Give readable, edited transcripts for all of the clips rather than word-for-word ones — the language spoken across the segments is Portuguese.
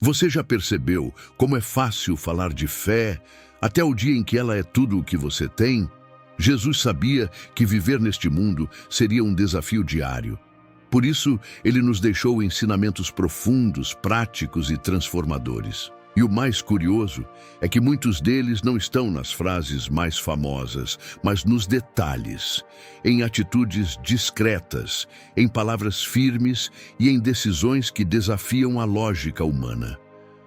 Você já percebeu como é fácil falar de fé até o dia em que ela é tudo o que você tem? Jesus sabia que viver neste mundo seria um desafio diário. Por isso, ele nos deixou ensinamentos profundos, práticos e transformadores. E o mais curioso é que muitos deles não estão nas frases mais famosas, mas nos detalhes, em atitudes discretas, em palavras firmes e em decisões que desafiam a lógica humana.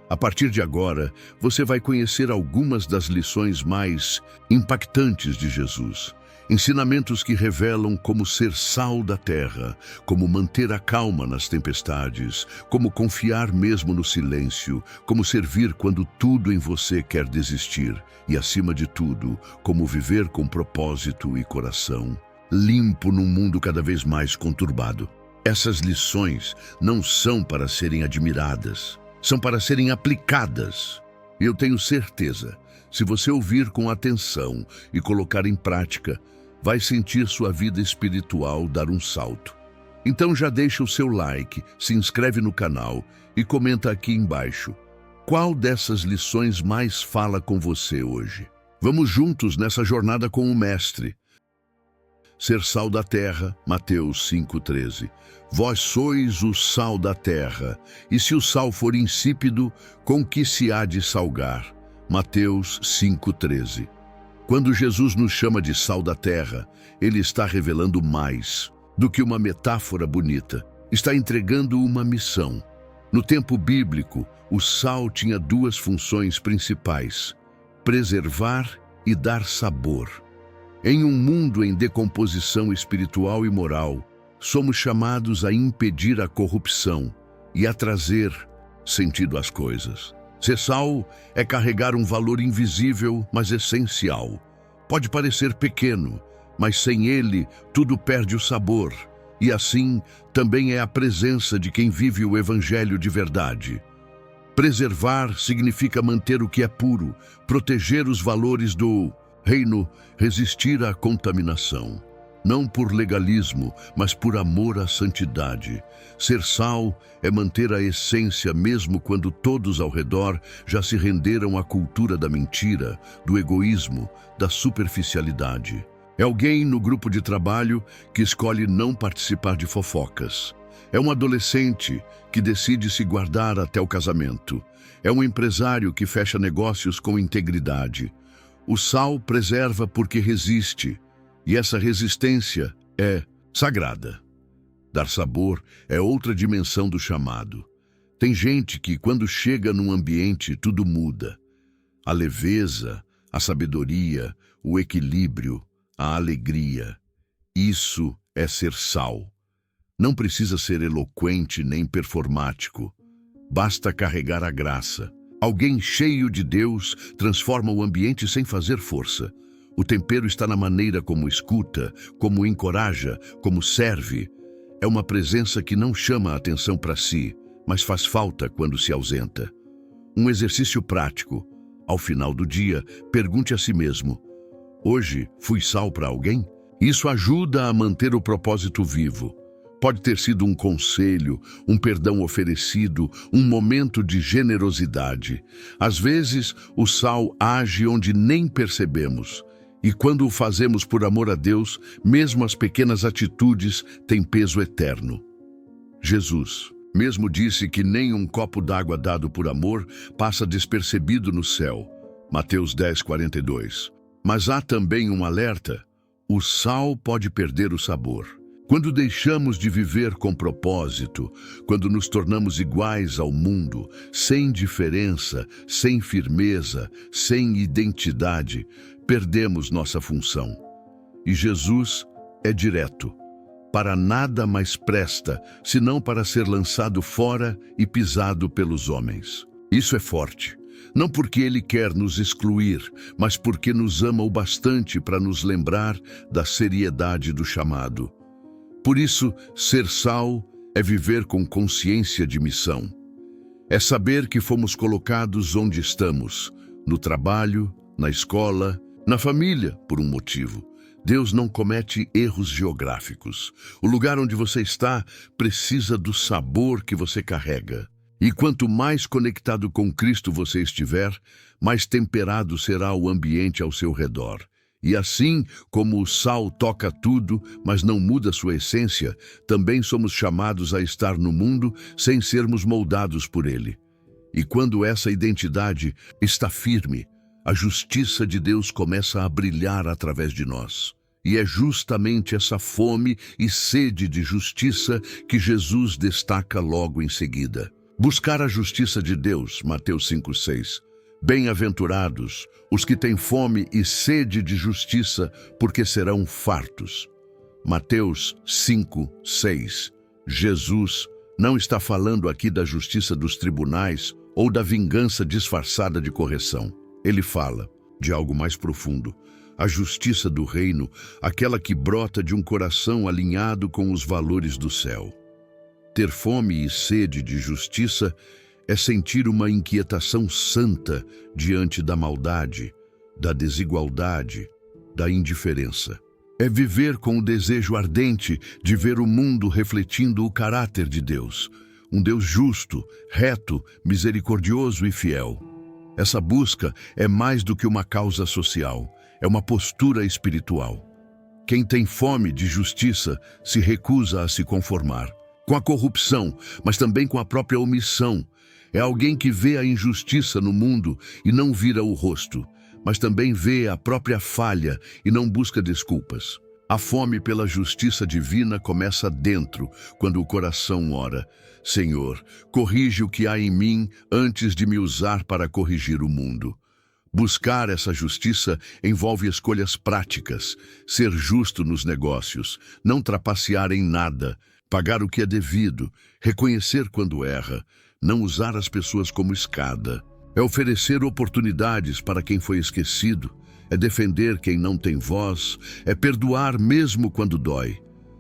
A partir de agora, você vai conhecer algumas das lições mais impactantes de Jesus. Ensinamentos que revelam como ser sal da terra, como manter a calma nas tempestades, como confiar mesmo no silêncio, como servir quando tudo em você quer desistir e, acima de tudo, como viver com propósito e coração limpo num mundo cada vez mais conturbado. Essas lições não são para serem admiradas, são para serem aplicadas. E eu tenho certeza, se você ouvir com atenção e colocar em prática, vai sentir sua vida espiritual dar um salto. Então já deixa o seu like, se inscreve no canal e comenta aqui embaixo. Qual dessas lições mais fala com você hoje? Vamos juntos nessa jornada com o Mestre. Ser sal da terra, Mateus 5,13. Vós sois o sal da terra, e se o sal for insípido, com que se há de salgar? Mateus 5,13. Quando Jesus nos chama de sal da terra, ele está revelando mais do que uma metáfora bonita. Está entregando uma missão. No tempo bíblico, o sal tinha duas funções principais: preservar e dar sabor. Em um mundo em decomposição espiritual e moral, somos chamados a impedir a corrupção e a trazer sentido às coisas. Ser sal é carregar um valor invisível, mas essencial. Pode parecer pequeno, mas sem ele, tudo perde o sabor. E assim, também é a presença de quem vive o Evangelho de verdade. Preservar significa manter o que é puro, proteger os valores do reino, resistir à contaminação. Não por legalismo, mas por amor à santidade. Ser sal é manter a essência mesmo quando todos ao redor já se renderam à cultura da mentira, do egoísmo, da superficialidade. É alguém no grupo de trabalho que escolhe não participar de fofocas. É um adolescente que decide se guardar até o casamento. É um empresário que fecha negócios com integridade. O sal preserva porque resiste. E essa resistência é sagrada. Dar sabor é outra dimensão do chamado. Tem gente que, quando chega num ambiente, tudo muda. A leveza, a sabedoria, o equilíbrio, a alegria. Isso é ser sal. Não precisa ser eloquente nem performático. Basta carregar a graça. Alguém cheio de Deus transforma o ambiente sem fazer força. O tempero está na maneira como escuta, como encoraja, como serve. É uma presença que não chama a atenção para si, mas faz falta quando se ausenta. Um exercício prático. Ao final do dia, pergunte a si mesmo: hoje fui sal para alguém? Isso ajuda a manter o propósito vivo. Pode ter sido um conselho, um perdão oferecido, um momento de generosidade. Às vezes, o sal age onde nem percebemos. E quando o fazemos por amor a Deus, mesmo as pequenas atitudes têm peso eterno. Jesus mesmo disse que nem um copo d'água dado por amor passa despercebido no céu. Mateus 10:42. Mas há também um alerta: o sal pode perder o sabor. Quando deixamos de viver com propósito, quando nos tornamos iguais ao mundo, sem diferença, sem firmeza, sem identidade, perdemos nossa função. E Jesus é direto. Para nada mais presta, senão para ser lançado fora e pisado pelos homens. Isso é forte. Não porque ele quer nos excluir, mas porque nos ama o bastante para nos lembrar da seriedade do chamado. Por isso, ser sal é viver com consciência de missão. É saber que fomos colocados onde estamos, no trabalho, na escola, na família, por um motivo. Deus não comete erros geográficos. O lugar onde você está precisa do sabor que você carrega. E quanto mais conectado com Cristo você estiver, mais temperado será o ambiente ao seu redor. E assim como o sal toca tudo, mas não muda sua essência, também somos chamados a estar no mundo sem sermos moldados por ele. E quando essa identidade está firme, a justiça de Deus começa a brilhar através de nós. E é justamente essa fome e sede de justiça que Jesus destaca logo em seguida. Buscar a justiça de Deus, Mateus 5,6. Bem-aventurados os que têm fome e sede de justiça, porque serão fartos. Mateus 5,6. Jesus não está falando aqui da justiça dos tribunais ou da vingança disfarçada de correção. Ele fala de algo mais profundo. A justiça do reino, aquela que brota de um coração alinhado com os valores do céu. Ter fome e sede de justiça é sentir uma inquietação santa diante da maldade, da desigualdade, da indiferença. É viver com o desejo ardente de ver o mundo refletindo o caráter de Deus, um Deus justo, reto, misericordioso e fiel. Essa busca é mais do que uma causa social, é uma postura espiritual. Quem tem fome de justiça se recusa a se conformar com a corrupção, mas também com a própria omissão. É alguém que vê a injustiça no mundo e não vira o rosto, mas também vê a própria falha e não busca desculpas. A fome pela justiça divina começa dentro, quando o coração ora: Senhor, corrige o que há em mim antes de me usar para corrigir o mundo. Buscar essa justiça envolve escolhas práticas, ser justo nos negócios, não trapacear em nada, pagar o que é devido, reconhecer quando erra, não usar as pessoas como escada. É oferecer oportunidades para quem foi esquecido, é defender quem não tem voz, é perdoar mesmo quando dói.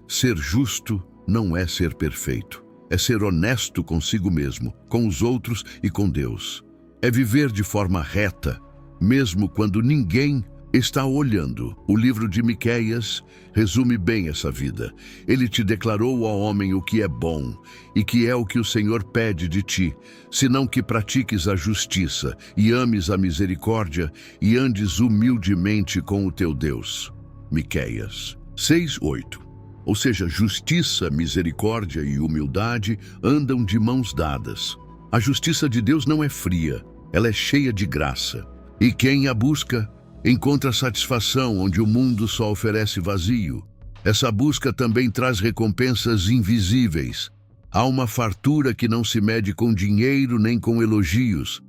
Ser justo não é ser perfeito, é ser honesto consigo mesmo, com os outros e com Deus. É viver de forma reta, mesmo quando ninguém está olhando. O livro de Miqueias resume bem essa vida. Ele te declarou ao homem o que é bom e que é o que o Senhor pede de ti, senão que pratiques a justiça e ames a misericórdia e andes humildemente com o teu Deus. Miqueias 6:8. Ou seja, justiça, misericórdia e humildade andam de mãos dadas. A justiça de Deus não é fria, ela é cheia de graça. E quem a busca encontra satisfação onde o mundo só oferece vazio. Essa busca também traz recompensas invisíveis. Há uma fartura que não se mede com dinheiro nem com elogios.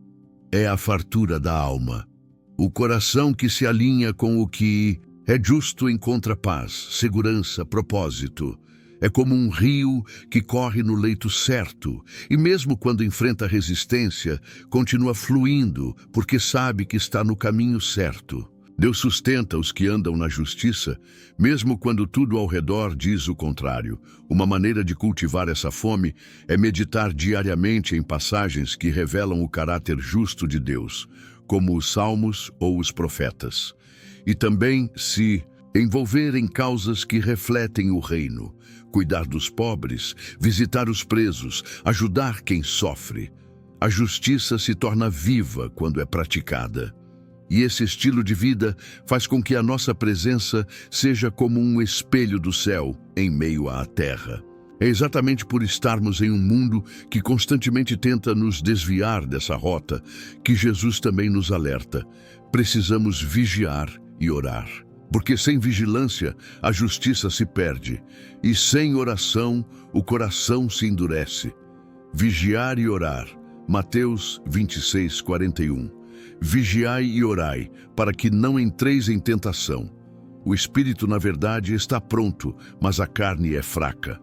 É a fartura da alma. O coração que se alinha com o que é justo encontra paz, segurança, propósito. É como um rio que corre no leito certo, e mesmo quando enfrenta resistência, continua fluindo, porque sabe que está no caminho certo. Deus sustenta os que andam na justiça, mesmo quando tudo ao redor diz o contrário. Uma maneira de cultivar essa fome é meditar diariamente em passagens que revelam o caráter justo de Deus, como os Salmos ou os profetas. E também se envolver em causas que refletem o reino, cuidar dos pobres, visitar os presos, ajudar quem sofre. A justiça se torna viva quando é praticada. E esse estilo de vida faz com que a nossa presença seja como um espelho do céu em meio à terra. É exatamente por estarmos em um mundo que constantemente tenta nos desviar dessa rota que Jesus também nos alerta. Precisamos vigiar e orar. Porque sem vigilância a justiça se perde, e sem oração o coração se endurece. Vigiar e orar. Mateus 26:41. Vigiai e orai, para que não entreis em tentação. O espírito, na verdade, está pronto, mas a carne é fraca.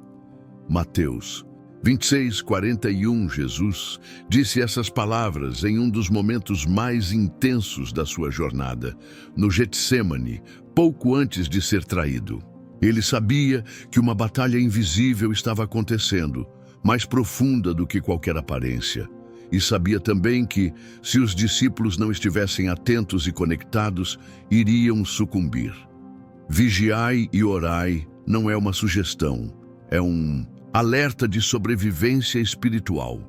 Mateus 26:41. Jesus disse essas palavras em um dos momentos mais intensos da sua jornada, no Getsêmani, pouco antes de ser traído. Ele sabia que uma batalha invisível estava acontecendo, mais profunda do que qualquer aparência. E sabia também que, se os discípulos não estivessem atentos e conectados, iriam sucumbir. Vigiai e orai não é uma sugestão, é um alerta de sobrevivência espiritual.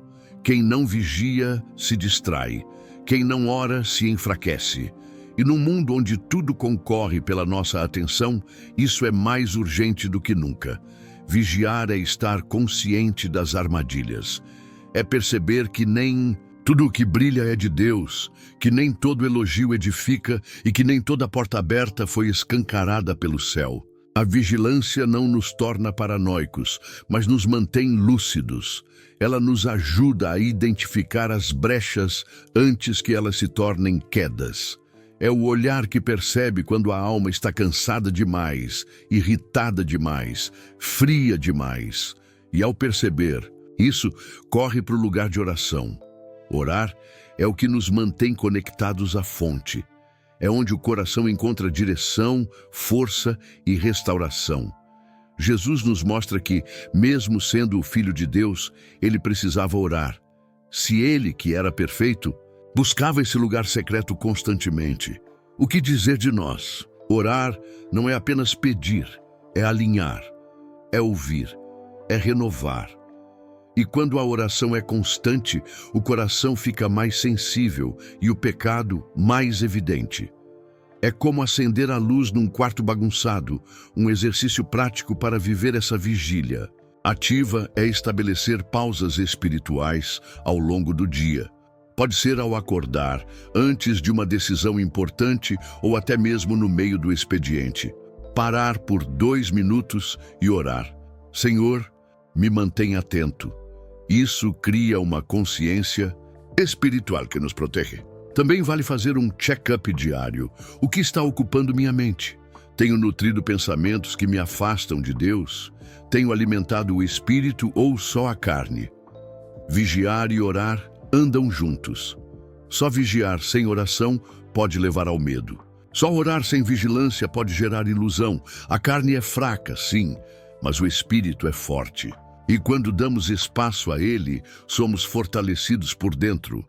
Quem não vigia se distrai. Quem não ora se enfraquece. E num mundo onde tudo concorre pela nossa atenção, isso é mais urgente do que nunca. Vigiar é estar consciente das armadilhas. É perceber que nem tudo o que brilha é de Deus, que nem todo elogio edifica e que nem toda porta aberta foi escancarada pelo céu. A vigilância não nos torna paranoicos, mas nos mantém lúcidos. Ela nos ajuda a identificar as brechas antes que elas se tornem quedas. É o olhar que percebe quando a alma está cansada demais, irritada demais, fria demais. E ao perceber isso, corre para o lugar de oração. Orar é o que nos mantém conectados à fonte. É onde o coração encontra direção, força e restauração. Jesus nos mostra que, mesmo sendo o Filho de Deus, ele precisava orar. Se ele, que era perfeito, buscava esse lugar secreto constantemente. O que dizer de nós? Orar não é apenas pedir, é alinhar, é ouvir, é renovar. E quando a oração é constante, o coração fica mais sensível e o pecado mais evidente. É como acender a luz num quarto bagunçado, um exercício prático para viver essa vigília. Ativa é estabelecer pausas espirituais ao longo do dia. Pode ser ao acordar, antes de uma decisão importante ou até mesmo no meio do expediente. Parar por 2 minutos e orar. Senhor, me mantenha atento. Isso cria uma consciência espiritual que nos protege. Também vale fazer um check-up diário. O que está ocupando minha mente? Tenho nutrido pensamentos que me afastam de Deus? Tenho alimentado o espírito ou só a carne? Vigiar e orar andam juntos. Só vigiar sem oração pode levar ao medo. Só orar sem vigilância pode gerar ilusão. A carne é fraca, sim, mas o espírito é forte. E quando damos espaço a ele, somos fortalecidos por dentro.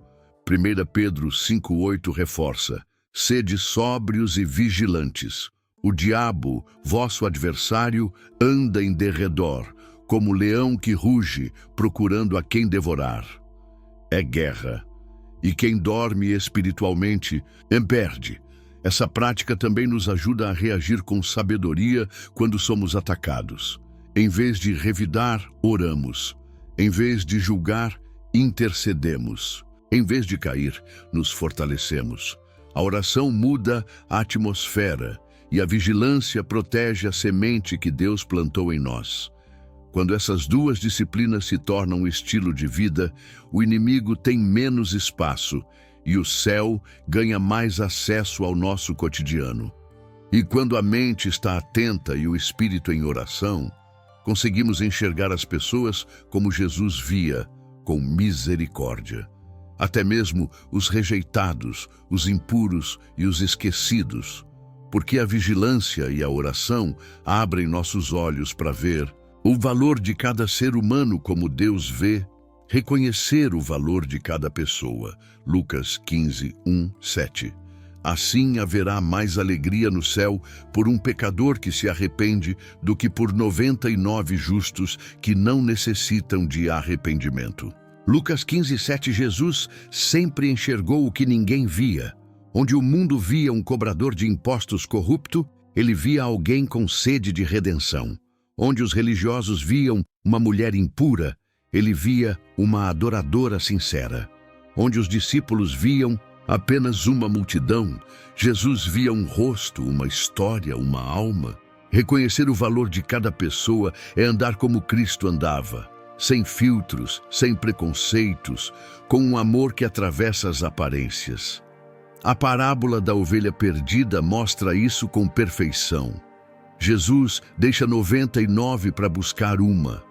1 Pedro 5,8 reforça: sede sóbrios e vigilantes. O diabo, vosso adversário, anda em derredor, como leão que ruge, procurando a quem devorar. É guerra. E quem dorme espiritualmente, perde. Essa prática também nos ajuda a reagir com sabedoria quando somos atacados. Em vez de revidar, oramos. Em vez de julgar, intercedemos. Em vez de cair, nos fortalecemos. A oração muda a atmosfera e a vigilância protege a semente que Deus plantou em nós. Quando essas duas disciplinas se tornam um estilo de vida, o inimigo tem menos espaço e o céu ganha mais acesso ao nosso cotidiano. E quando a mente está atenta e o espírito em oração, conseguimos enxergar as pessoas como Jesus via, com misericórdia. Até mesmo os rejeitados, os impuros e os esquecidos, porque a vigilância e a oração abrem nossos olhos para ver o valor de cada ser humano como Deus vê, reconhecer o valor de cada pessoa. Lucas 15, 1, 7. Assim haverá mais alegria no céu por um pecador que se arrepende do que por 99 justos que não necessitam de arrependimento. Lucas 15, 7. Jesus sempre enxergou o que ninguém via. Onde o mundo via um cobrador de impostos corrupto, ele via alguém com sede de redenção. Onde os religiosos viam uma mulher impura, ele via uma adoradora sincera. Onde os discípulos viam apenas uma multidão, Jesus via um rosto, uma história, uma alma. Reconhecer o valor de cada pessoa é andar como Cristo andava, sem filtros, sem preconceitos, com um amor que atravessa as aparências. A parábola da ovelha perdida mostra isso com perfeição. Jesus deixa 99 para buscar uma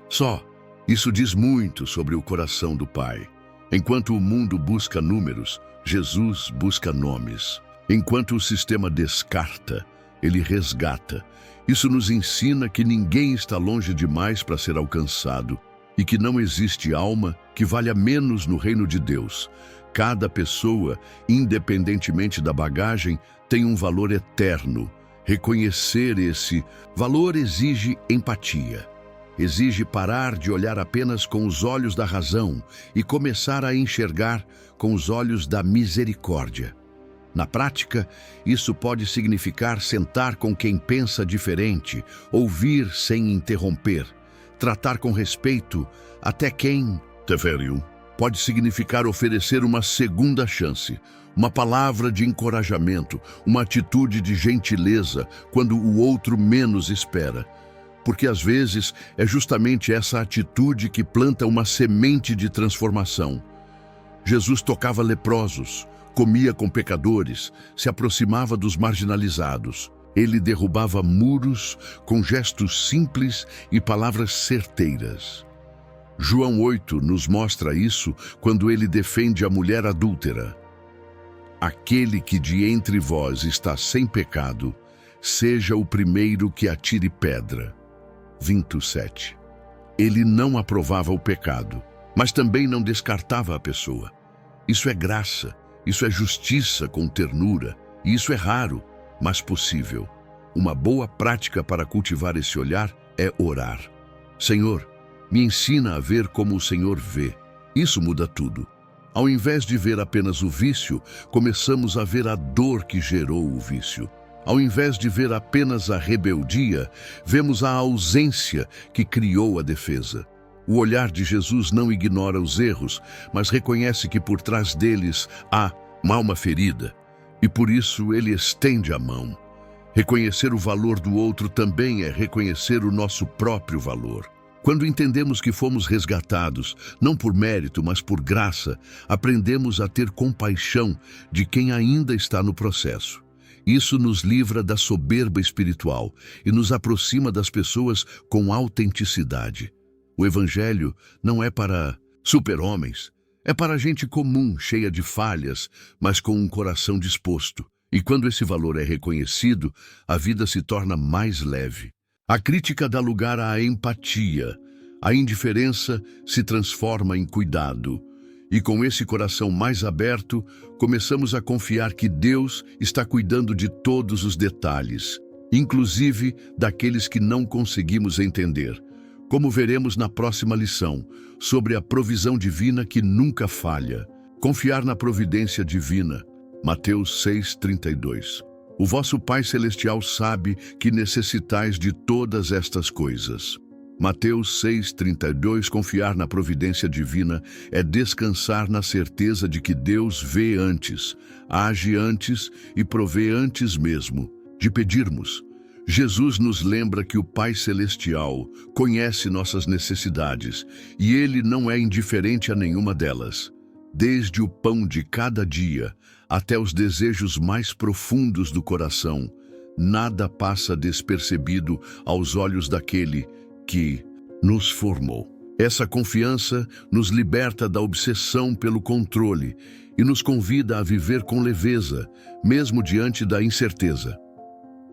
só. Isso diz muito sobre o coração do Pai. Enquanto o mundo busca números, Jesus busca nomes. Enquanto o sistema descarta, ele resgata. Isso nos ensina que ninguém está longe demais para ser alcançado e que não existe alma que valha menos no reino de Deus. Cada pessoa, independentemente da bagagem, tem um valor eterno. Reconhecer esse valor exige empatia. Exige parar de olhar apenas com os olhos da razão e começar a enxergar com os olhos da misericórdia. Na prática, isso pode significar sentar com quem pensa diferente, ouvir sem interromper, tratar com respeito até quem te feriu. Pode significar oferecer uma segunda chance, uma palavra de encorajamento, uma atitude de gentileza quando o outro menos espera. Porque às vezes é justamente essa atitude que planta uma semente de transformação. Jesus tocava leprosos, comia com pecadores, se aproximava dos marginalizados. Ele derrubava muros com gestos simples e palavras certeiras. João 8 nos mostra isso quando ele defende a mulher adúltera. Aquele que de entre vós está sem pecado, seja o primeiro que atire pedra. 27. Ele não aprovava o pecado, mas também não descartava a pessoa. Isso é graça, isso é justiça com ternura, e isso é raro, mas possível. Uma boa prática para cultivar esse olhar é orar. Senhor, me ensina a ver como o Senhor vê. Isso muda tudo. Ao invés de ver apenas o vício, começamos a ver a dor que gerou o vício. Ao invés de ver apenas a rebeldia, vemos a ausência que criou a defesa. O olhar de Jesus não ignora os erros, mas reconhece que por trás deles há uma alma ferida. E por isso ele estende a mão. Reconhecer o valor do outro também é reconhecer o nosso próprio valor. Quando entendemos que fomos resgatados, não por mérito, mas por graça, aprendemos a ter compaixão de quem ainda está no processo. Isso nos livra da soberba espiritual e nos aproxima das pessoas com autenticidade. O Evangelho não é para super-homens, é para gente comum, cheia de falhas, mas com um coração disposto. E quando esse valor é reconhecido, a vida se torna mais leve. A crítica dá lugar à empatia. A indiferença se transforma em cuidado. E com esse coração mais aberto, começamos a confiar que Deus está cuidando de todos os detalhes, inclusive daqueles que não conseguimos entender. Como veremos na próxima lição, sobre a provisão divina que nunca falha. Confiar na providência divina. Mateus 6:32. O vosso Pai Celestial sabe que necessitais de todas estas coisas. Mateus 6:32. Confiar na providência divina é descansar na certeza de que Deus vê antes, age antes e provê antes mesmo de pedirmos. Jesus nos lembra que o Pai Celestial conhece nossas necessidades e Ele não é indiferente a nenhuma delas. Desde o pão de cada dia até os desejos mais profundos do coração, nada passa despercebido aos olhos daquele que nos formou. Essa confiança nos liberta da obsessão pelo controle e nos convida a viver com leveza, mesmo diante da incerteza.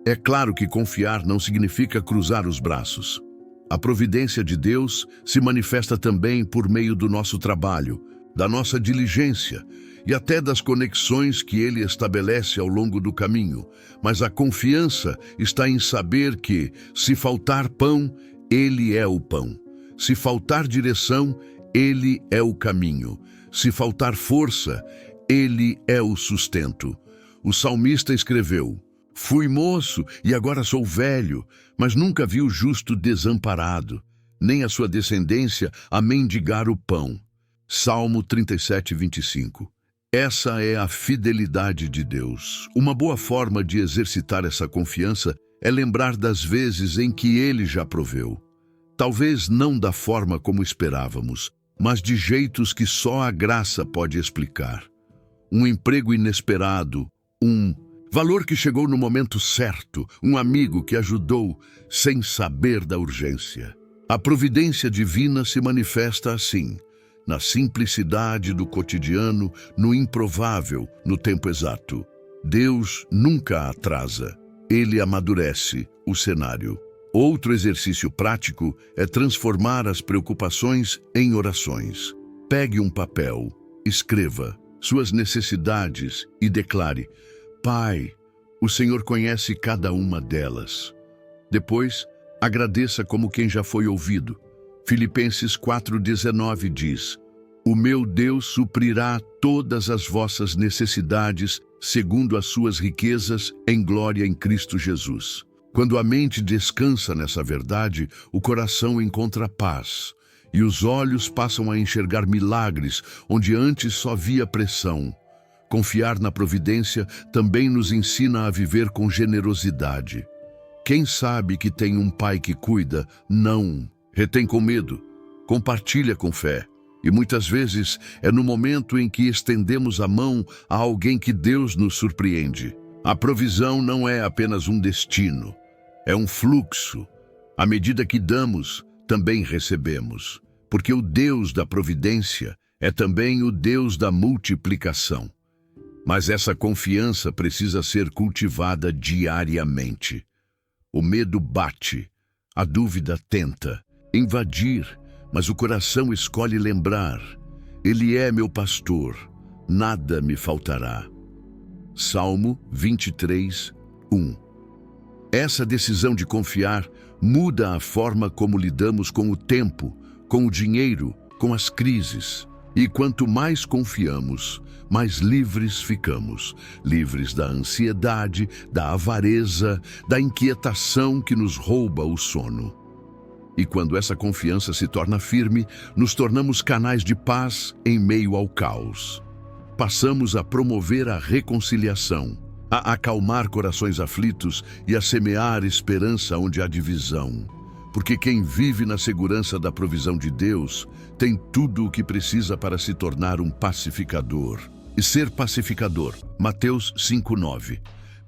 É claro que confiar não significa cruzar os braços. A providência de Deus se manifesta também por meio do nosso trabalho, da nossa diligência e até das conexões que Ele estabelece ao longo do caminho. Mas a confiança está em saber que, se faltar pão, Ele é o pão. Se faltar direção, Ele é o caminho. Se faltar força, Ele é o sustento. O salmista escreveu: fui moço e agora sou velho, mas nunca vi o justo desamparado, nem a sua descendência a mendigar o pão. Salmo 37:25. Essa é a fidelidade de Deus. Uma boa forma de exercitar essa confiança é lembrar das vezes em que Ele já proveu. Talvez não da forma como esperávamos, mas de jeitos que só a graça pode explicar. Um emprego inesperado, um valor que chegou no momento certo, um amigo que ajudou sem saber da urgência. A providência divina se manifesta assim, na simplicidade do cotidiano, no improvável, no tempo exato. Deus nunca atrasa, Ele amadurece o cenário. Outro exercício prático é transformar as preocupações em orações. Pegue um papel, escreva suas necessidades e declare: Pai, o Senhor conhece cada uma delas. Depois, Agradeça como quem já foi ouvido. Filipenses 4,19 diz: O meu Deus suprirá todas as vossas necessidades segundo as suas riquezas em glória em Cristo Jesus. Quando a mente descansa nessa verdade, o coração encontra paz e os olhos passam a enxergar milagres onde antes só via pressão. Confiar na providência também nos ensina a viver com generosidade. Quem sabe que tem um pai que cuida, não retém com medo, compartilha com fé. E muitas vezes é no momento em que estendemos a mão a alguém que Deus nos surpreende. A provisão não é apenas um destino, é um fluxo. À medida que damos, também recebemos, porque o Deus da providência é também o Deus da multiplicação. Mas essa confiança precisa ser cultivada diariamente. O medo bate, a dúvida tenta invadir, mas o coração escolhe lembrar: Ele é meu pastor, nada me faltará. Salmo 23, 1. Essa decisão de confiar muda a forma como lidamos com o tempo, com o dinheiro, com as crises. E quanto mais confiamos, mais livres ficamos. Livres da ansiedade, da avareza, da inquietação que nos rouba o sono. E quando essa confiança se torna firme, nos tornamos canais de paz em meio ao caos. Passamos a promover a reconciliação, a acalmar corações aflitos e a semear esperança onde há divisão. Porque quem vive na segurança da provisão de Deus tem tudo o que precisa para se tornar um pacificador. E ser pacificador, Mateus 5,9.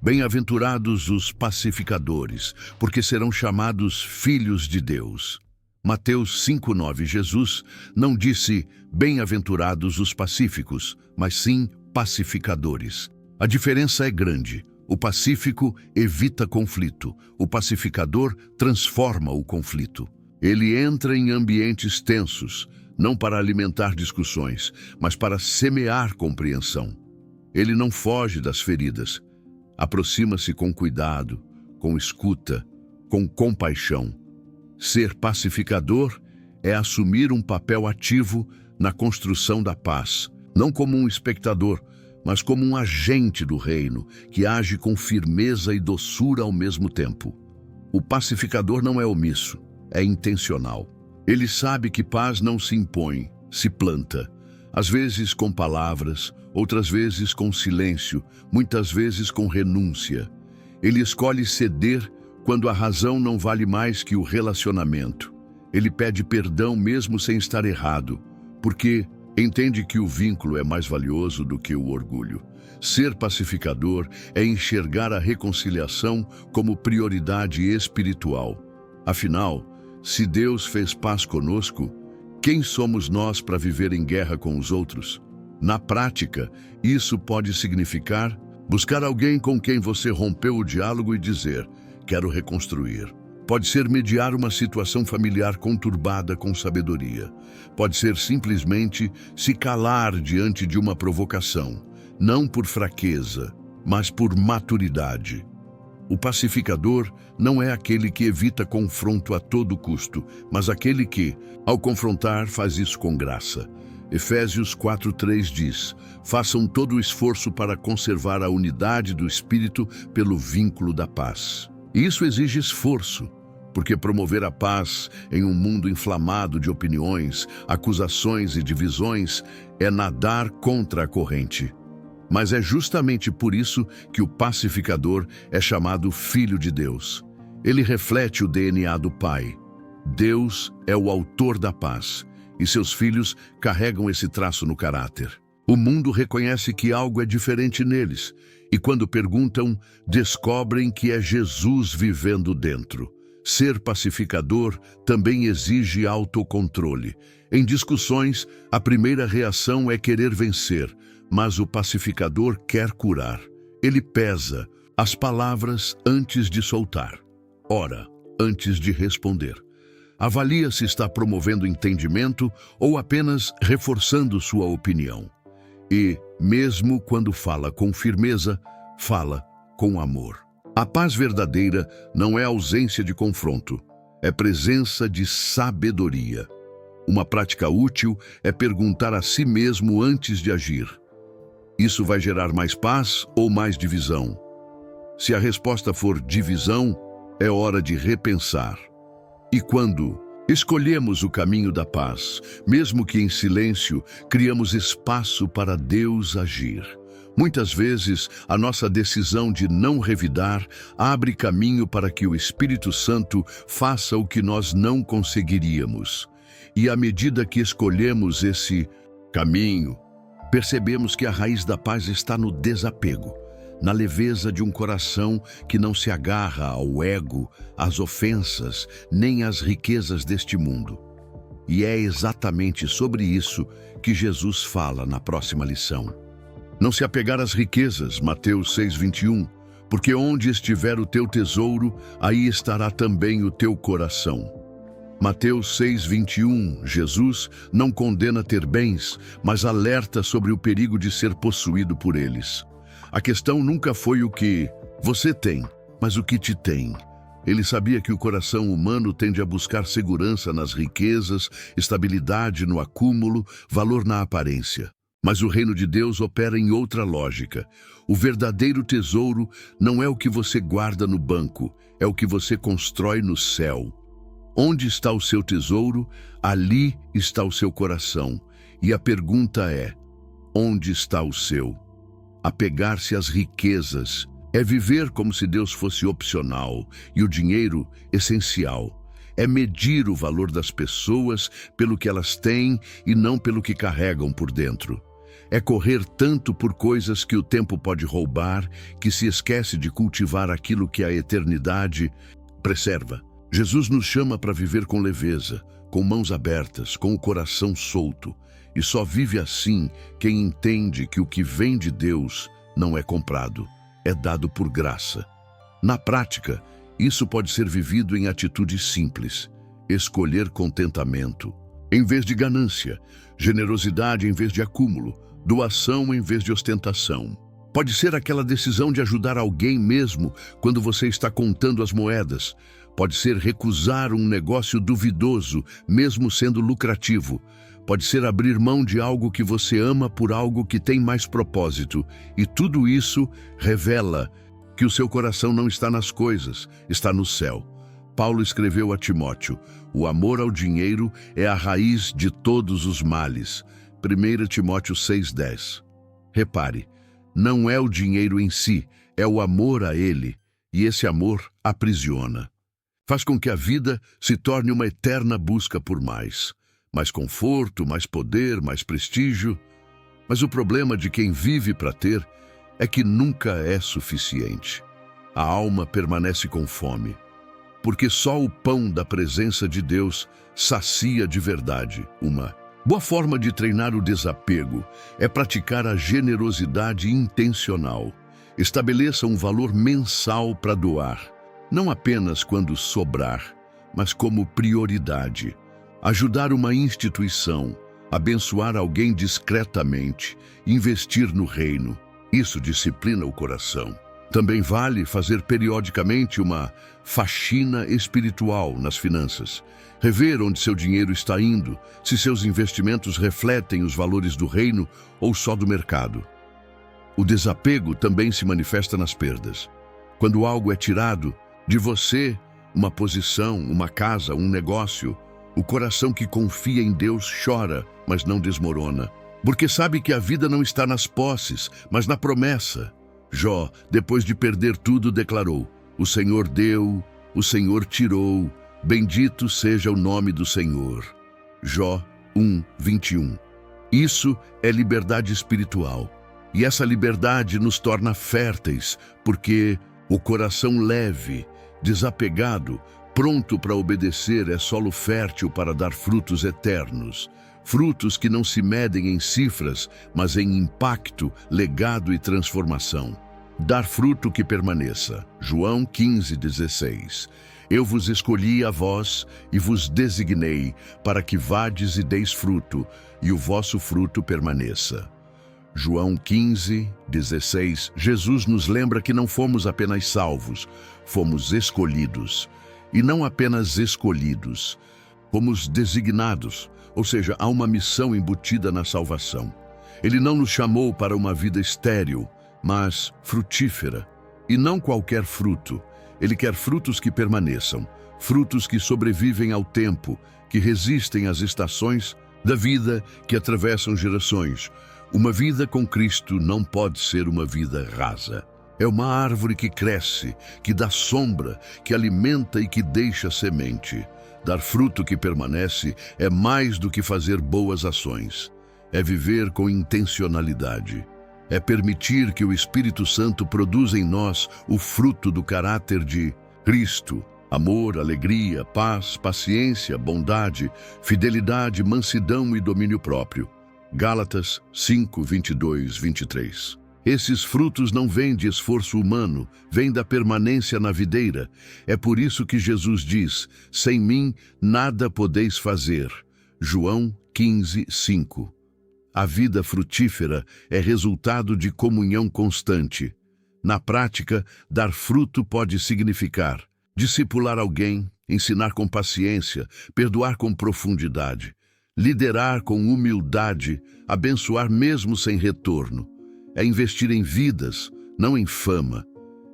Bem-aventurados os pacificadores, porque serão chamados filhos de Deus. Mateus 5,9. Jesus não disse bem-aventurados os pacíficos, mas sim pacificadores. A diferença é grande. O pacífico evita conflito. O pacificador transforma o conflito. Ele entra em ambientes tensos, não para alimentar discussões, mas para semear compreensão. Ele não foge das feridas. Aproxima-se com cuidado, com escuta, com compaixão. Ser pacificador é assumir um papel ativo na construção da paz, não como um espectador, mas como um agente do reino, que age com firmeza e doçura ao mesmo tempo. O pacificador não é omisso, é intencional. Ele sabe que paz não se impõe, se planta, às vezes com palavras, outras vezes com silêncio, muitas vezes com renúncia. Ele escolhe ceder quando a razão não vale mais que o relacionamento. Ele pede perdão mesmo sem estar errado, porque entende que o vínculo é mais valioso do que o orgulho. Ser pacificador é enxergar a reconciliação como prioridade espiritual. Afinal, se Deus fez paz conosco, quem somos nós para viver em guerra com os outros? Na prática, isso pode significar buscar alguém com quem você rompeu o diálogo e dizer: quero reconstruir. Pode ser mediar uma situação familiar conturbada com sabedoria. Pode ser simplesmente se calar diante de uma provocação, não por fraqueza, mas por maturidade. O pacificador não é aquele que evita confronto a todo custo, mas aquele que, ao confrontar, faz isso com graça. Efésios 4:3 diz: façam todo o esforço para conservar a unidade do Espírito pelo vínculo da paz. Isso exige esforço, porque promover a paz em um mundo inflamado de opiniões, acusações e divisões é nadar contra a corrente. Mas é justamente por isso que o pacificador é chamado Filho de Deus. Ele reflete o DNA do Pai. Deus é o autor da paz, e seus filhos carregam esse traço no caráter. O mundo reconhece que algo é diferente neles, e quando perguntam, descobrem que é Jesus vivendo dentro. Ser pacificador também exige autocontrole. Em discussões, a primeira reação é querer vencer, mas o pacificador quer curar. Ele pesa as palavras antes de soltar, ora antes de responder. Avalia se está promovendo entendimento ou apenas reforçando sua opinião. E, mesmo quando fala com firmeza, fala com amor. A paz verdadeira não é ausência de confronto, é presença de sabedoria. Uma prática útil é perguntar a si mesmo antes de agir: isso vai gerar mais paz ou mais divisão? Se a resposta for divisão, é hora de repensar. E quando escolhemos o caminho da paz, mesmo que em silêncio, criamos espaço para Deus agir. Muitas vezes, a nossa decisão de não revidar abre caminho para que o Espírito Santo faça o que nós não conseguiríamos. E à medida que escolhemos esse caminho, percebemos que a raiz da paz está no desapego, na leveza de um coração que não se agarra ao ego, às ofensas, nem às riquezas deste mundo. E é exatamente sobre isso que Jesus fala na próxima lição. Não se apegar às riquezas, Mateus 6:21, porque onde estiver o teu tesouro, aí estará também o teu coração. Mateus 6:21, Jesus não condena ter bens, mas alerta sobre o perigo de ser possuído por eles. A questão nunca foi o que você tem, mas o que te tem. Ele sabia que o coração humano tende a buscar segurança nas riquezas, estabilidade no acúmulo, valor na aparência. Mas o reino de Deus opera em outra lógica. O verdadeiro tesouro não é o que você guarda no banco, é o que você constrói no céu. Onde está o seu tesouro, ali está o seu coração. E a pergunta é: onde está o seu? Apegar-se às riquezas é viver como se Deus fosse opcional e o dinheiro essencial. É medir o valor das pessoas pelo que elas têm e não pelo que carregam por dentro. É correr tanto por coisas que o tempo pode roubar, que se esquece de cultivar aquilo que a eternidade preserva. Jesus nos chama para viver com leveza, com mãos abertas, com o coração solto. E só vive assim quem entende que o que vem de Deus não é comprado, é dado por graça. Na prática, isso pode ser vivido em atitudes simples: escolher contentamento em vez de ganância, generosidade em vez de acúmulo, doação em vez de ostentação. Pode ser aquela decisão de ajudar alguém mesmo quando você está contando as moedas. Pode ser recusar um negócio duvidoso, mesmo sendo lucrativo. Pode ser abrir mão de algo que você ama por algo que tem mais propósito. E tudo isso revela que o seu coração não está nas coisas, está no céu. Paulo escreveu a Timóteo: o amor ao dinheiro é a raiz de todos os males. 1 Timóteo 6:10. Repare, não é o dinheiro em si, é o amor a ele. E esse amor aprisiona. Faz com que a vida se torne uma eterna busca por mais. Mais conforto, mais poder, mais prestígio. Mas o problema de quem vive para ter é que nunca é suficiente. A alma permanece com fome, porque só o pão da presença de Deus sacia de verdade. Uma boa forma de treinar o desapego é praticar a generosidade intencional. Estabeleça um valor mensal para doar, não apenas quando sobrar, mas como prioridade. Ajudar uma instituição, abençoar alguém discretamente, investir no reino. Isso disciplina o coração. Também vale fazer periodicamente uma faxina espiritual nas finanças. Rever onde seu dinheiro está indo, se seus investimentos refletem os valores do reino ou só do mercado. O desapego também se manifesta nas perdas. Quando algo é tirado de você, uma posição, uma casa, um negócio, o coração que confia em Deus chora, mas não desmorona, porque sabe que a vida não está nas posses, mas na promessa. Jó, depois de perder tudo, declarou: o Senhor deu, o Senhor tirou, bendito seja o nome do Senhor. Jó 1:21. Isso é liberdade espiritual. E essa liberdade nos torna férteis, porque o coração leve, desapegado, pronto para obedecer é solo fértil para dar frutos eternos. Frutos que não se medem em cifras, mas em impacto, legado e transformação. Dar fruto que permaneça. João 15:16. Eu vos escolhi a vós e vos designei para que vades e deis fruto, e o vosso fruto permaneça. João 15:16. Jesus nos lembra que não fomos apenas salvos, fomos escolhidos. e não apenas escolhidos, fomos designados, ou seja, há uma missão embutida na salvação. Ele não nos chamou para uma vida estéril, mas frutífera. E não qualquer fruto. Ele quer frutos que permaneçam, frutos que sobrevivem ao tempo, que resistem às estações da vida, que atravessam gerações. Uma vida com Cristo não pode ser uma vida rasa. É uma árvore que cresce, que dá sombra, que alimenta e que deixa semente. Dar fruto que permanece é mais do que fazer boas ações. É viver com intencionalidade. É permitir que o Espírito Santo produza em nós o fruto do caráter de Cristo. Amor, alegria, paz, paciência, bondade, fidelidade, mansidão e domínio próprio. Gálatas 5, 22, 23. Esses frutos não vêm de esforço humano, vêm da permanência na videira. É por isso que Jesus diz, sem mim nada podeis fazer. João 15, 5. A vida frutífera é resultado de comunhão constante. Na prática, dar fruto pode significar discipular alguém, ensinar com paciência, perdoar com profundidade, liderar com humildade, abençoar mesmo sem retorno. É investir em vidas, não em fama.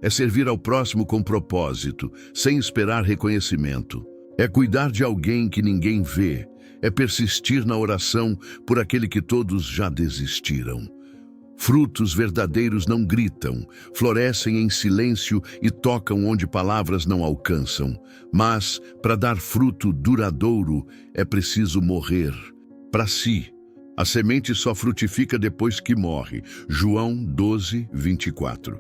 É servir ao próximo com propósito, sem esperar reconhecimento. É cuidar de alguém que ninguém vê. É persistir na oração por aquele que todos já desistiram. Frutos verdadeiros não gritam, florescem em silêncio e tocam onde palavras não alcançam. Mas, para dar fruto duradouro, é preciso morrer para si. A semente só frutifica depois que morre. João 12, 24.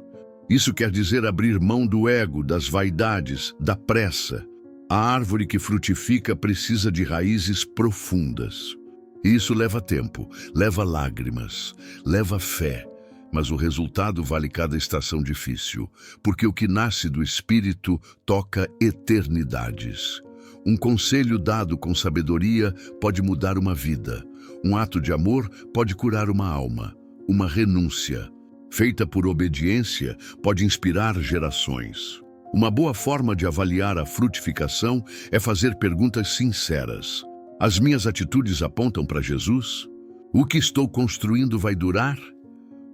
Isso quer dizer abrir mão do ego, das vaidades, da pressa. A árvore que frutifica precisa de raízes profundas. Isso leva tempo, leva lágrimas, leva fé, mas o resultado vale cada estação difícil, porque o que nasce do Espírito toca eternidades. Um conselho dado com sabedoria pode mudar uma vida. Um ato de amor pode curar uma alma. Uma renúncia, feita por obediência, pode inspirar gerações. Uma boa forma de avaliar a frutificação é fazer perguntas sinceras. As minhas atitudes apontam para Jesus? O que estou construindo vai durar?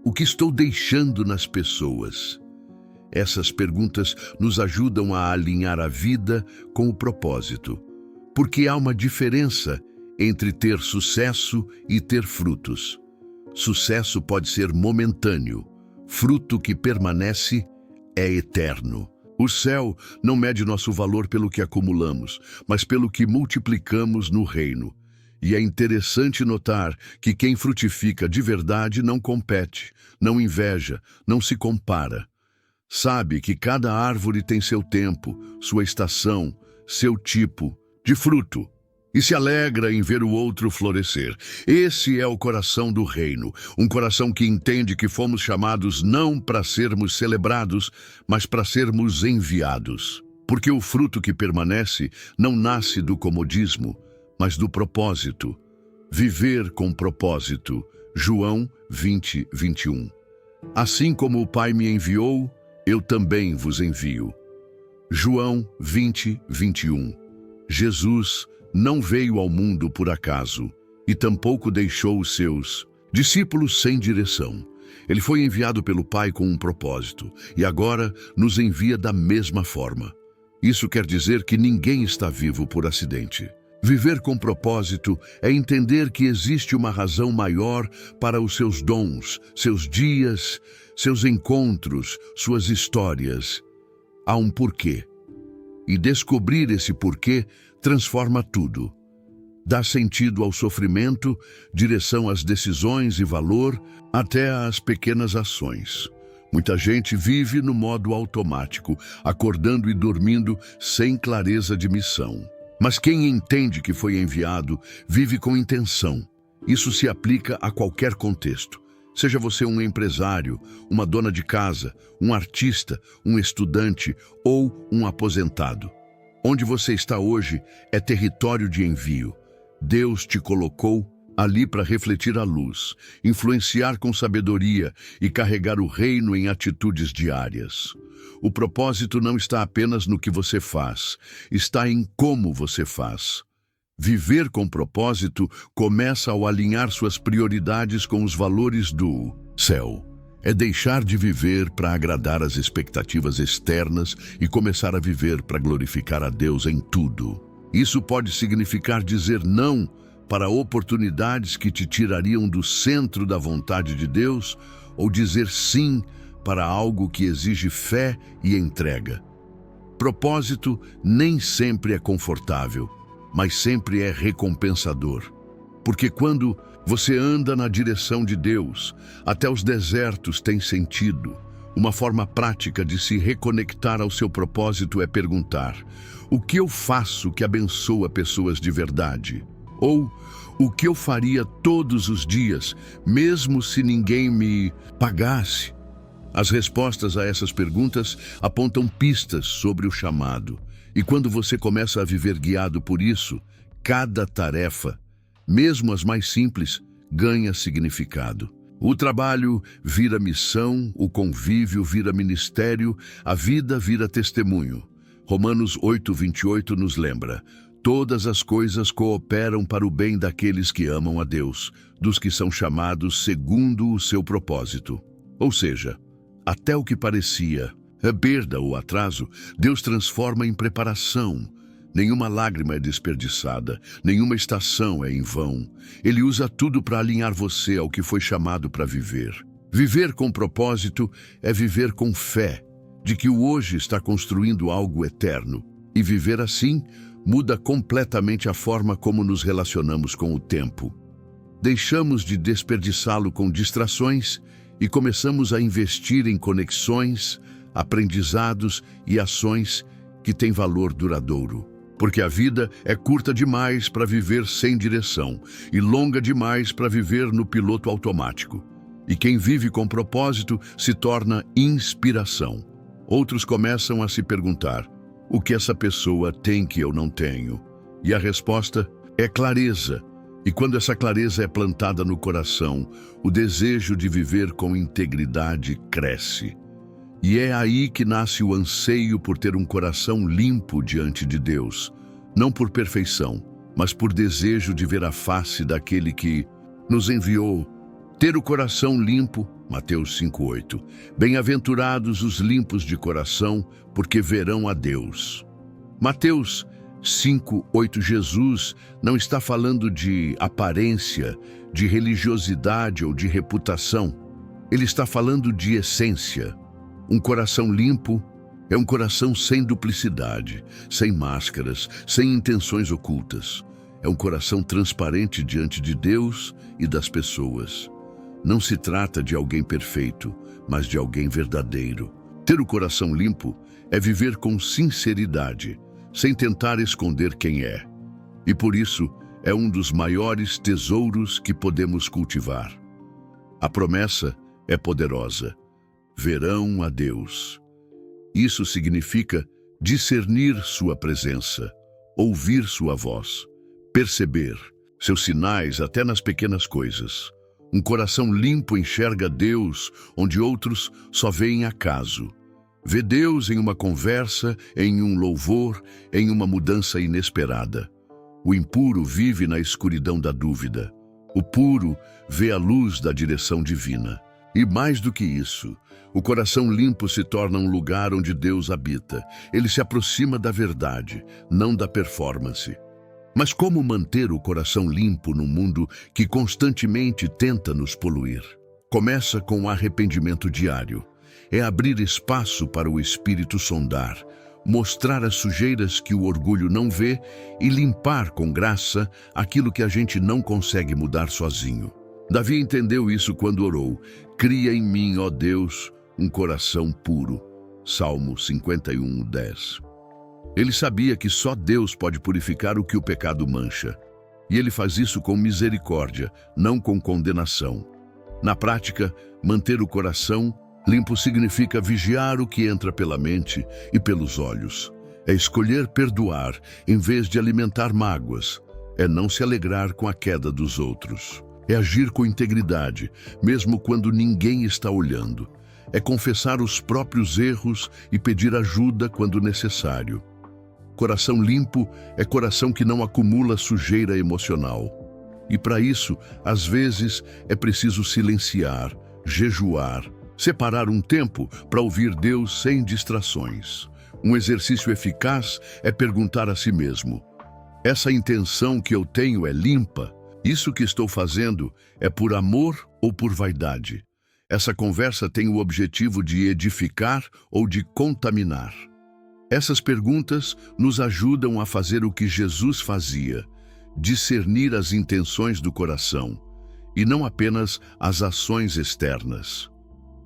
O que estou deixando nas pessoas? Essas perguntas nos ajudam a alinhar a vida com o propósito, porque há uma diferença entre ter sucesso e ter frutos. Sucesso pode ser momentâneo, fruto que permanece é eterno. O céu não mede nosso valor pelo que acumulamos, mas pelo que multiplicamos no reino. E é interessante notar que quem frutifica de verdade não compete, não inveja, não se compara. Sabe que cada árvore tem seu tempo, sua estação, seu tipo de fruto, e se alegra em ver o outro florescer. Esse é o coração do reino, um coração que entende que fomos chamados não para sermos celebrados, mas para sermos enviados. Porque o fruto que permanece não nasce do comodismo, mas do propósito. Viver com propósito. João 20, 21. Assim como o Pai me enviou, eu também vos envio. João 20, 21. Jesus não veio ao mundo por acaso e tampouco deixou os seus discípulos sem direção. Ele foi enviado pelo Pai com um propósito e agora nos envia da mesma forma. Isso quer dizer que ninguém está vivo por acidente. Viver com propósito é entender que existe uma razão maior para os seus dons, seus dias, seus encontros, suas histórias. Há um porquê. E descobrir esse porquê transforma tudo. Dá sentido ao sofrimento, direção às decisões e valor, até às pequenas ações. Muita gente vive no modo automático, acordando e dormindo sem clareza de missão. Mas quem entende que foi enviado, vive com intenção. Isso se aplica a qualquer contexto. Seja você um empresário, uma dona de casa, um artista, um estudante ou um aposentado. Onde você está hoje é território de envio. Deus te colocou ali para refletir a luz, influenciar com sabedoria e carregar o reino em atitudes diárias. O propósito não está apenas no que você faz, está em como você faz. Viver com propósito começa ao alinhar suas prioridades com os valores do céu. É deixar de viver para agradar as expectativas externas e começar a viver para glorificar a Deus em tudo. Isso pode significar dizer não para oportunidades que te tirariam do centro da vontade de Deus ou dizer sim para algo que exige fé e entrega. Propósito nem sempre é confortável, mas sempre é recompensador. Porque quando você anda na direção de Deus, até os desertos têm sentido. Uma forma prática de se reconectar ao seu propósito é perguntar: o que eu faço que abençoa pessoas de verdade? Ou o que eu faria todos os dias, mesmo se ninguém me pagasse? As respostas a essas perguntas apontam pistas sobre o chamado. E quando você começa a viver guiado por isso, cada tarefa, mesmo as mais simples, ganha significado. O trabalho vira missão, o convívio vira ministério, a vida vira testemunho. Romanos 8:28 nos lembra: todas as coisas cooperam para o bem daqueles que amam a Deus, dos que são chamados segundo o seu propósito. Ou seja, até o que parecia perda ou atraso, Deus transforma em preparação. Nenhuma lágrima é desperdiçada, nenhuma estação é em vão. Ele usa tudo para alinhar você ao que foi chamado para viver. Viver com propósito é viver com fé, de que o hoje está construindo algo eterno. E viver assim muda completamente a forma como nos relacionamos com o tempo. Deixamos de desperdiçá-lo com distrações e começamos a investir em conexões, aprendizados e ações que têm valor duradouro. Porque a vida é curta demais para viver sem direção e longa demais para viver no piloto automático. E quem vive com propósito se torna inspiração. Outros começam a se perguntar: o que essa pessoa tem que eu não tenho? E a resposta é clareza. E quando essa clareza é plantada no coração, o desejo de viver com integridade cresce. E é aí que nasce o anseio por ter um coração limpo diante de Deus, não por perfeição, mas por desejo de ver a face daquele que nos enviou. Ter o coração limpo, Mateus 5:8. Bem-aventurados os limpos de coração, porque verão a Deus. Mateus 5:8. Jesus não está falando de aparência, de religiosidade ou de reputação. Ele está falando de essência. Um coração limpo é um coração sem duplicidade, sem máscaras, sem intenções ocultas. É um coração transparente diante de Deus e das pessoas. Não se trata de alguém perfeito, mas de alguém verdadeiro. Ter o coração limpo é viver com sinceridade, sem tentar esconder quem é. E por isso é um dos maiores tesouros que podemos cultivar. A promessa é poderosa: verão a Deus. Isso significa discernir sua presença, ouvir sua voz, perceber seus sinais até nas pequenas coisas. Um coração limpo enxerga Deus onde outros só veem acaso. Vê Deus em uma conversa, em um louvor, em uma mudança inesperada. O impuro vive na escuridão da dúvida. O puro vê a luz da direção divina. E mais do que isso, o coração limpo se torna um lugar onde Deus habita. Ele se aproxima da verdade, não da performance. Mas como manter o coração limpo num mundo que constantemente tenta nos poluir? Começa com o arrependimento diário. É abrir espaço para o Espírito sondar, mostrar as sujeiras que o orgulho não vê e limpar com graça aquilo que a gente não consegue mudar sozinho. Davi entendeu isso quando orou: cria em mim, ó Deus, um coração puro. Salmo 51:10. Ele sabia que só Deus pode purificar o que o pecado mancha. E ele faz isso com misericórdia, não com condenação. Na prática, manter o coração limpo significa vigiar o que entra pela mente e pelos olhos. É escolher perdoar em vez de alimentar mágoas. É não se alegrar com a queda dos outros. É agir com integridade, mesmo quando ninguém está olhando. é confessar os próprios erros e pedir ajuda quando necessário. Coração limpo é coração que não acumula sujeira emocional. E para isso, às vezes, é preciso silenciar, jejuar, separar um tempo para ouvir Deus sem distrações. Um exercício eficaz é perguntar a si mesmo: essa intenção que eu tenho é limpa? Isso que estou fazendo é por amor ou por vaidade? Essa conversa tem o objetivo de edificar ou de contaminar? Essas perguntas nos ajudam a fazer o que Jesus fazia: discernir as intenções do coração e não apenas as ações externas.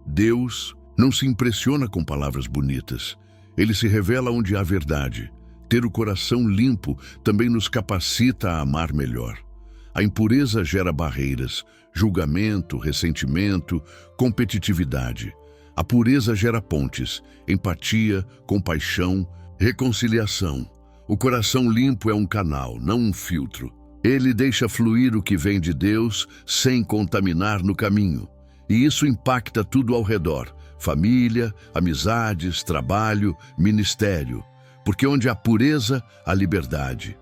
Deus não se impressiona com palavras bonitas. Ele se revela onde há verdade. Ter o coração limpo também nos capacita a amar melhor. A impureza gera barreiras, julgamento, ressentimento, competitividade. A pureza gera pontes, empatia, compaixão, reconciliação. O coração limpo é um canal, não um filtro. Ele deixa fluir o que vem de Deus sem contaminar no caminho. E isso impacta tudo ao redor: família, amizades, trabalho, ministério. Porque onde há pureza, há liberdade.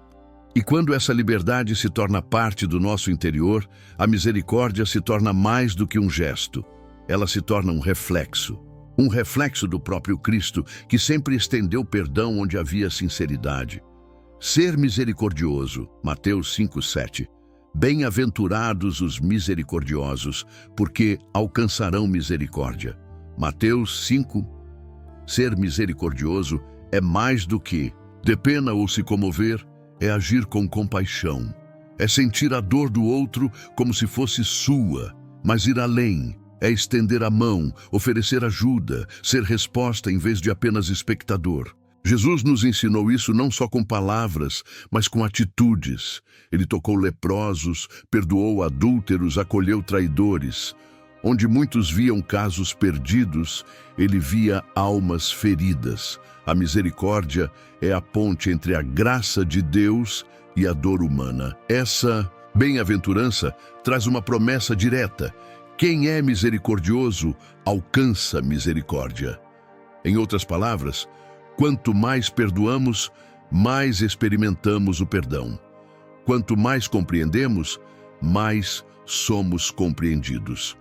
E quando essa liberdade se torna parte do nosso interior, a misericórdia se torna mais do que um gesto. Ela se torna um reflexo do próprio Cristo, que sempre estendeu perdão onde havia sinceridade. Ser misericordioso, Mateus 5:7. Bem-aventurados os misericordiosos, porque alcançarão misericórdia. Mateus 5. Ser misericordioso é mais do que ter pena ou se comover, é agir com compaixão. É sentir a dor do outro como se fosse sua, mas ir além. É estender a mão, oferecer ajuda, ser resposta em vez de apenas espectador. Jesus nos ensinou isso não só com palavras, mas com atitudes. Ele tocou leprosos, perdoou adúlteros, acolheu traidores. Onde muitos viam casos perdidos, ele via almas feridas. A misericórdia é a ponte entre a graça de Deus e a dor humana. Essa bem-aventurança traz uma promessa direta: quem é misericordioso alcança misericórdia. Em outras palavras, quanto mais perdoamos, mais experimentamos o perdão. Quanto mais compreendemos, mais somos compreendidos.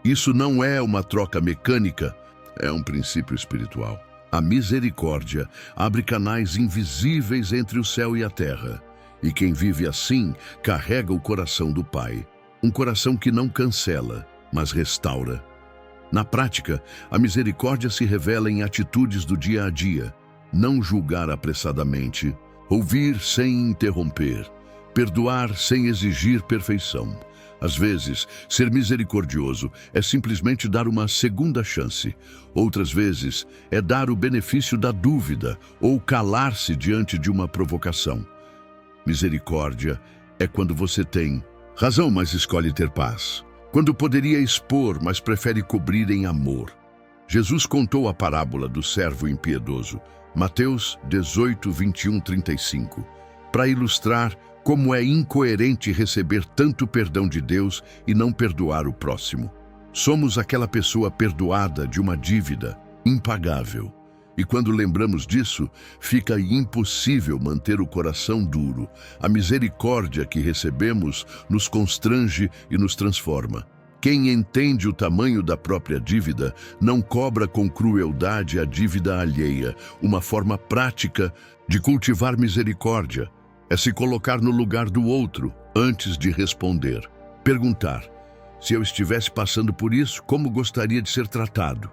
Isso não é uma troca mecânica, é um princípio espiritual. A misericórdia abre canais invisíveis entre o céu e a terra. E quem vive assim carrega o coração do Pai. Um coração que não cancela, mas restaura. Na prática, a misericórdia se revela em atitudes do dia a dia: não julgar apressadamente, ouvir sem interromper, perdoar sem exigir perfeição. Às vezes, ser misericordioso é simplesmente dar uma segunda chance. Outras vezes, é dar o benefício da dúvida ou calar-se diante de uma provocação. Misericórdia é quando você tem razão, mas escolhe ter paz. Quando poderia expor, mas prefere cobrir em amor. Jesus contou a parábola do servo impiedoso, Mateus 18, 21, 35, para ilustrar como é incoerente receber tanto perdão de Deus e não perdoar o próximo. Somos aquela pessoa perdoada de uma dívida impagável. E quando lembramos disso, fica impossível manter o coração duro. A misericórdia que recebemos nos constrange e nos transforma. Quem entende o tamanho da própria dívida não cobra com crueldade a dívida alheia. Uma forma prática de cultivar misericórdia é se colocar no lugar do outro antes de responder. Perguntar: se eu estivesse passando por isso, como gostaria de ser tratado?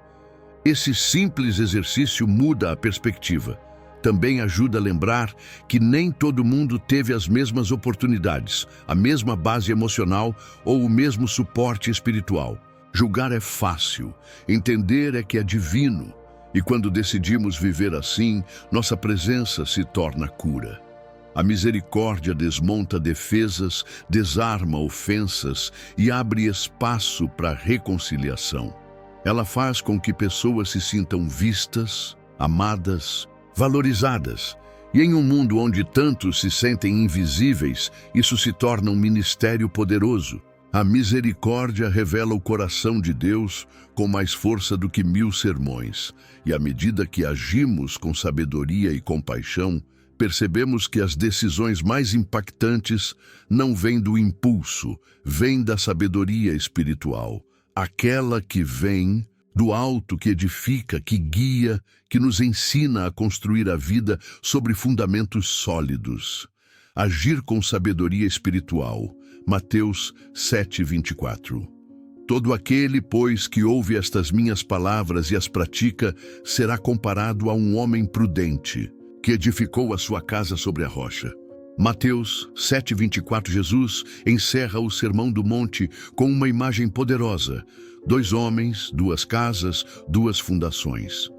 Esse simples exercício muda a perspectiva. Também ajuda a lembrar que nem todo mundo teve as mesmas oportunidades, a mesma base emocional ou o mesmo suporte espiritual. Julgar é fácil, entender é que é divino. E quando decidimos viver assim, nossa presença se torna cura. A misericórdia desmonta defesas, desarma ofensas e abre espaço para reconciliação. Ela faz com que pessoas se sintam vistas, amadas, valorizadas. E em um mundo onde tantos se sentem invisíveis, isso se torna um ministério poderoso. A misericórdia revela o coração de Deus com mais força do que 1000 sermões, e à medida que agimos com sabedoria e compaixão, percebemos que as decisões mais impactantes não vêm do impulso, vêm da sabedoria espiritual, aquela que vem do alto, que edifica, que guia, que nos ensina a construir a vida sobre fundamentos sólidos. Agir com sabedoria espiritual. Mateus 7:24. Todo aquele, pois, que ouve estas minhas palavras e as pratica, será comparado a um homem prudente, que edificou a sua casa sobre a rocha. Mateus 7:24. Jesus encerra o Sermão do Monte com uma imagem poderosa: 2 homens, 2 casas, 2 fundações.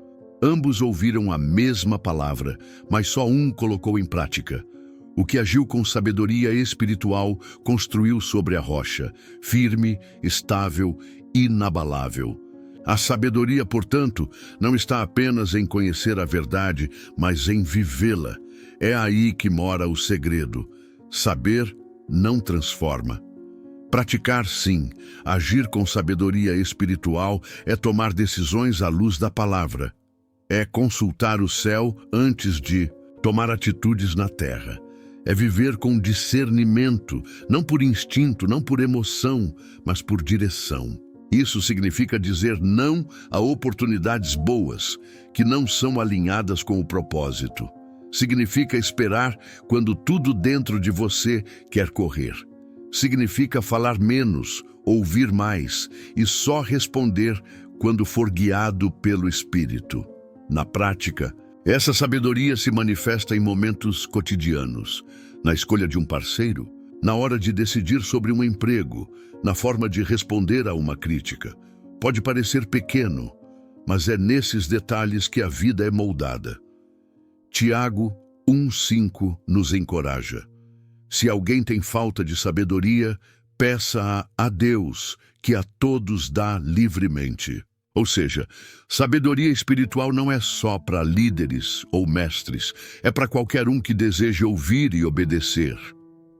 Ambos ouviram a mesma palavra, mas só um colocou em prática. O que agiu com sabedoria espiritual construiu sobre a rocha, firme, estável, inabalável. A sabedoria, portanto, não está apenas em conhecer a verdade, mas em vivê-la. É aí que mora o segredo. Saber não transforma. Praticar, sim. Agir com sabedoria espiritual é tomar decisões à luz da palavra. É consultar o céu antes de tomar atitudes na terra. É viver com discernimento, não por instinto, não por emoção, mas por direção. Isso significa dizer não a oportunidades boas, que não são alinhadas com o propósito. Significa esperar quando tudo dentro de você quer correr. Significa falar menos, ouvir mais e só responder quando for guiado pelo Espírito. Na prática, essa sabedoria se manifesta em momentos cotidianos, na escolha de um parceiro, na hora de decidir sobre um emprego, na forma de responder a uma crítica. Pode parecer pequeno, mas é nesses detalhes que a vida é moldada. Tiago 1:5 nos encoraja. Se alguém tem falta de sabedoria, peça a Deus, que a todos dá livremente. Ou seja, sabedoria espiritual não é só para líderes ou mestres, é para qualquer um que deseje ouvir e obedecer.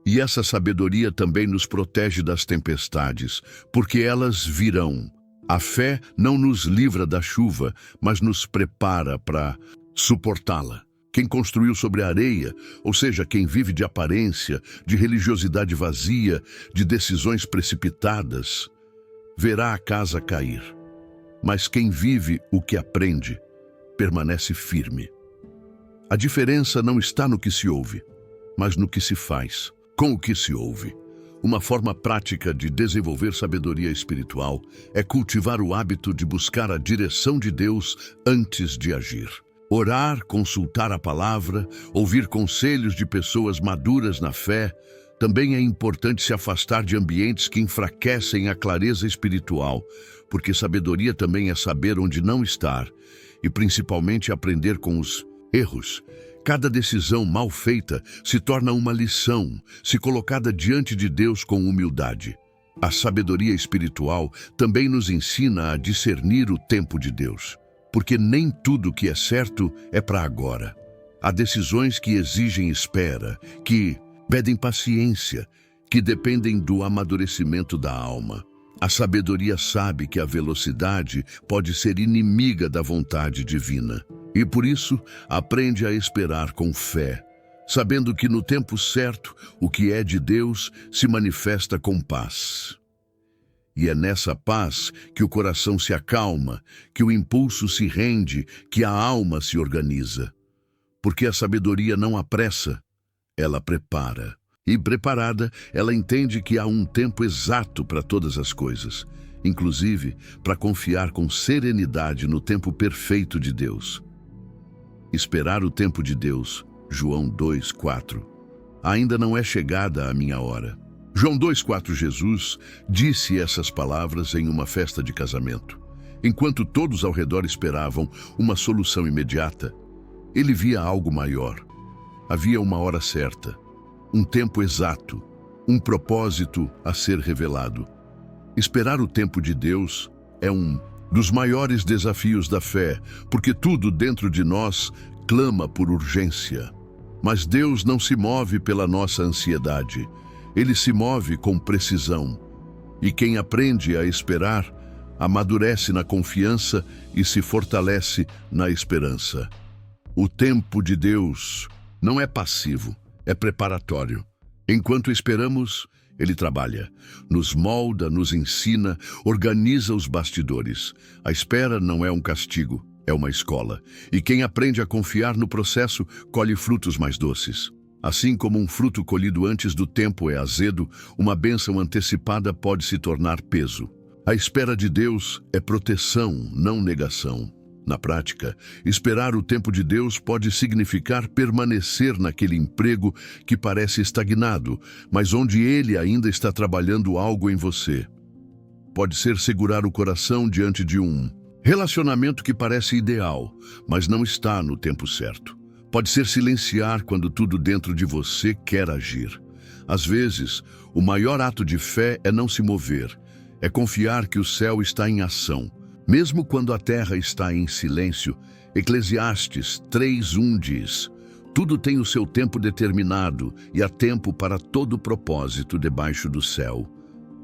E essa sabedoria também nos protege das tempestades, porque elas virão. A fé não nos livra da chuva, mas nos prepara para suportá-la. Quem construiu sobre a areia, ou seja, quem vive de aparência, de religiosidade vazia, de decisões precipitadas, verá a casa cair. Mas quem vive o que aprende, permanece firme. A diferença não está no que se ouve, mas no que se faz, com o que se ouve. Uma forma prática de desenvolver sabedoria espiritual é cultivar o hábito de buscar a direção de Deus antes de agir. Orar, consultar a palavra, ouvir conselhos de pessoas maduras na fé. Também é importante se afastar de ambientes que enfraquecem a clareza espiritual, porque sabedoria também é saber onde não estar e principalmente aprender com os erros. Cada decisão mal feita se torna uma lição, se colocada diante de Deus com humildade. A sabedoria espiritual também nos ensina a discernir o tempo de Deus, porque nem tudo que é certo é para agora. Há decisões que exigem espera, que pedem paciência, que dependem do amadurecimento da alma. A sabedoria sabe que a velocidade pode ser inimiga da vontade divina. E por isso, aprende a esperar com fé, sabendo que no tempo certo, o que é de Deus se manifesta com paz. E é nessa paz que o coração se acalma, que o impulso se rende, que a alma se organiza. Porque a sabedoria não apressa, ela prepara. E preparada, ela entende que há um tempo exato para todas as coisas, inclusive para confiar com serenidade no tempo perfeito de Deus. Esperar o tempo de Deus, João 2:4. Ainda não é chegada a minha hora. João 2:4. Jesus disse essas palavras em uma festa de casamento. Enquanto todos ao redor esperavam uma solução imediata, ele via algo maior. Havia uma hora certa, um tempo exato, um propósito a ser revelado. Esperar o tempo de Deus é um dos maiores desafios da fé, porque tudo dentro de nós clama por urgência. Mas Deus não se move pela nossa ansiedade. Ele se move com precisão. E quem aprende a esperar, amadurece na confiança e se fortalece na esperança. O tempo de Deus não é passivo, é preparatório. Enquanto esperamos, Ele trabalha, nos molda, nos ensina, organiza os bastidores. A espera não é um castigo, é uma escola. E quem aprende a confiar no processo, colhe frutos mais doces. Assim como um fruto colhido antes do tempo é azedo, uma bênção antecipada pode se tornar peso. A espera de Deus é proteção, não negação. Na prática, esperar o tempo de Deus pode significar permanecer naquele emprego que parece estagnado, mas onde Ele ainda está trabalhando algo em você. Pode ser segurar o coração diante de um relacionamento que parece ideal, mas não está no tempo certo. Pode ser silenciar quando tudo dentro de você quer agir. Às vezes, o maior ato de fé é não se mover, é confiar que o céu está em ação. Mesmo quando a terra está em silêncio, Eclesiastes 3:1 diz: tudo tem o seu tempo determinado e há tempo para todo propósito debaixo do céu.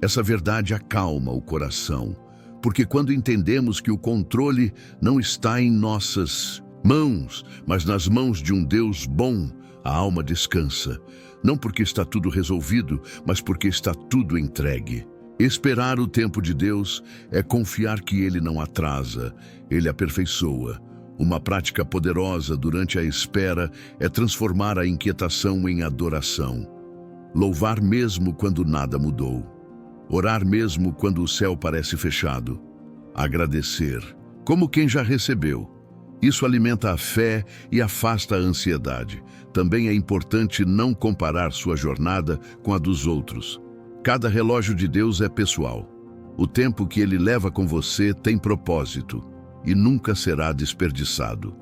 Essa verdade acalma o coração, porque quando entendemos que o controle não está em nossas mãos, mas nas mãos de um Deus bom, a alma descansa, não porque está tudo resolvido, mas porque está tudo entregue. Esperar o tempo de Deus é confiar que Ele não atrasa, Ele aperfeiçoa. Uma prática poderosa durante a espera é transformar a inquietação em adoração. Louvar mesmo quando nada mudou. Orar mesmo quando o céu parece fechado. Agradecer, como quem já recebeu. Isso alimenta a fé e afasta a ansiedade. Também é importante não comparar sua jornada com a dos outros. Cada relógio de Deus é pessoal. O tempo que Ele leva com você tem propósito e nunca será desperdiçado.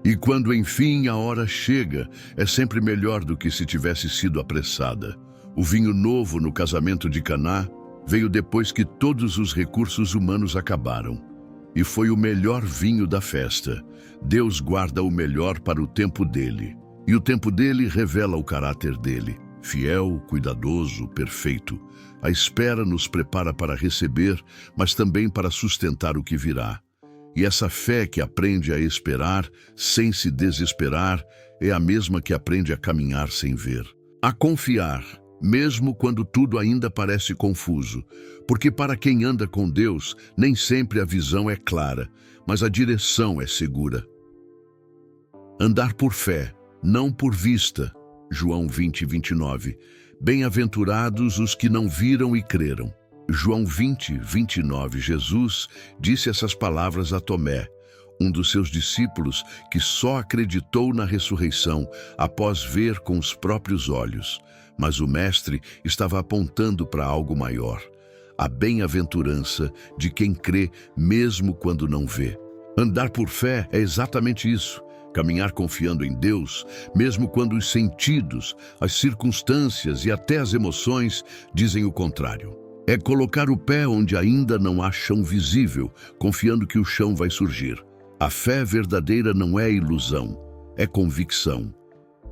E quando enfim a hora chega, é sempre melhor do que se tivesse sido apressada. O vinho novo no casamento de Caná veio depois que todos os recursos humanos acabaram. E foi o melhor vinho da festa. Deus guarda o melhor para o tempo dele. E o tempo dele revela o caráter dele. Fiel, cuidadoso, perfeito. A espera nos prepara para receber, mas também para sustentar o que virá. E essa fé que aprende a esperar, sem se desesperar, é a mesma que aprende a caminhar sem ver. A confiar, mesmo quando tudo ainda parece confuso. Porque para quem anda com Deus, nem sempre a visão é clara, mas a direção é segura. Andar por fé, não por vista. João 20:29. Bem-aventurados os que não viram e creram. João 20:29. Jesus disse essas palavras a Tomé, um dos seus discípulos que só acreditou na ressurreição após ver com os próprios olhos. Mas o Mestre estava apontando para algo maior. A bem-aventurança de quem crê mesmo quando não vê. Andar por fé é exatamente isso. Caminhar confiando em Deus, mesmo quando os sentidos, as circunstâncias e até as emoções dizem o contrário. É colocar o pé onde ainda não há chão visível, confiando que o chão vai surgir. A fé verdadeira não é ilusão, é convicção.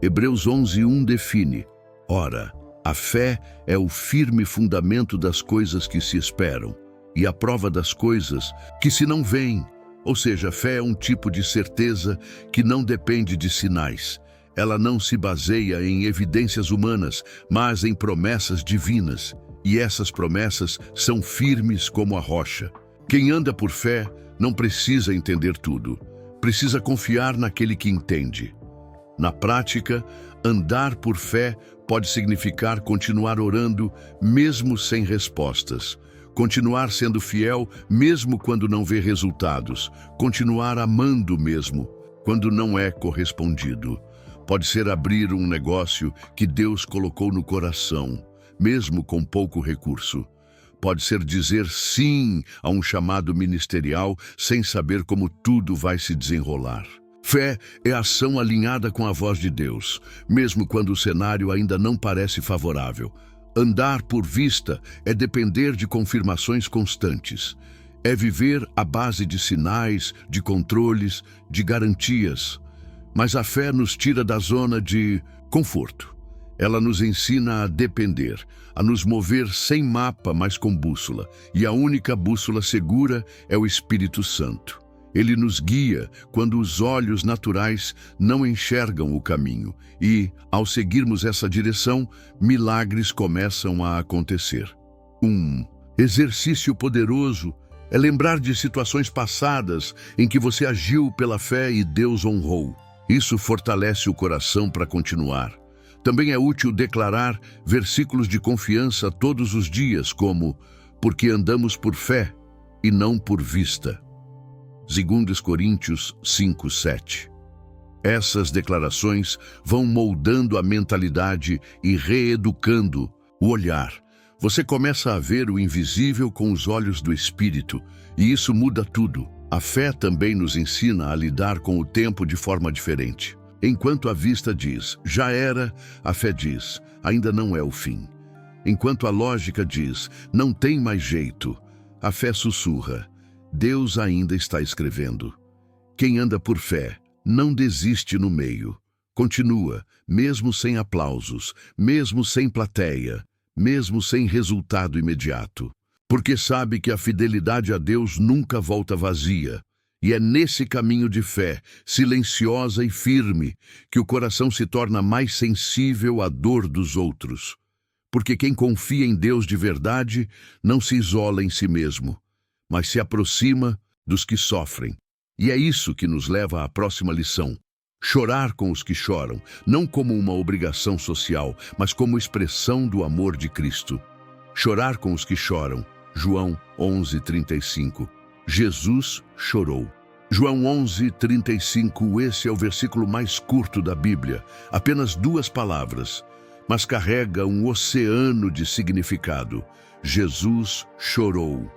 Hebreus 11:1 define: ora, a fé é o firme fundamento das coisas que se esperam e a prova das coisas que se não veem. Ou seja, a fé é um tipo de certeza que não depende de sinais. Ela não se baseia em evidências humanas, mas em promessas divinas. E essas promessas são firmes como a rocha. Quem anda por fé não precisa entender tudo. Precisa confiar naquele que entende. Na prática, andar por fé pode significar continuar orando mesmo sem respostas. Continuar sendo fiel mesmo quando não vê resultados. Continuar amando mesmo quando não é correspondido. Pode ser abrir um negócio que Deus colocou no coração, mesmo com pouco recurso. Pode ser dizer sim a um chamado ministerial sem saber como tudo vai se desenrolar. Fé é ação alinhada com a voz de Deus, mesmo quando o cenário ainda não parece favorável. Andar por vista é depender de confirmações constantes. É viver à base de sinais, de controles, de garantias. Mas a fé nos tira da zona de conforto. Ela nos ensina a depender, a nos mover sem mapa, mas com bússola. E a única bússola segura é o Espírito Santo. Ele nos guia quando os olhos naturais não enxergam o caminho. E, ao seguirmos essa direção, milagres começam a acontecer. Um exercício poderoso é lembrar de situações passadas em que você agiu pela fé e Deus honrou. Isso fortalece o coração para continuar. Também é útil declarar versículos de confiança todos os dias, como porque andamos por fé e não por vista. 2 Coríntios 5:7. Essas declarações vão moldando a mentalidade e reeducando o olhar. Você começa a ver o invisível com os olhos do Espírito, e isso muda tudo. A fé também nos ensina a lidar com o tempo de forma diferente. Enquanto a vista diz, já era, a fé diz, ainda não é o fim. Enquanto a lógica diz, não tem mais jeito, a fé sussurra, Deus ainda está escrevendo. Quem anda por fé não desiste no meio. Continua, mesmo sem aplausos, mesmo sem plateia, mesmo sem resultado imediato. Porque sabe que a fidelidade a Deus nunca volta vazia. E é nesse caminho de fé, silenciosa e firme, que o coração se torna mais sensível à dor dos outros. Porque quem confia em Deus de verdade não se isola em si mesmo, mas se aproxima dos que sofrem. E é isso que nos leva à próxima lição. Chorar com os que choram, não como uma obrigação social, mas como expressão do amor de Cristo. Chorar com os que choram. João 11:35. Jesus chorou. João 11:35, esse é o versículo mais curto da Bíblia, apenas 2 palavras, mas carrega um oceano de significado. Jesus chorou.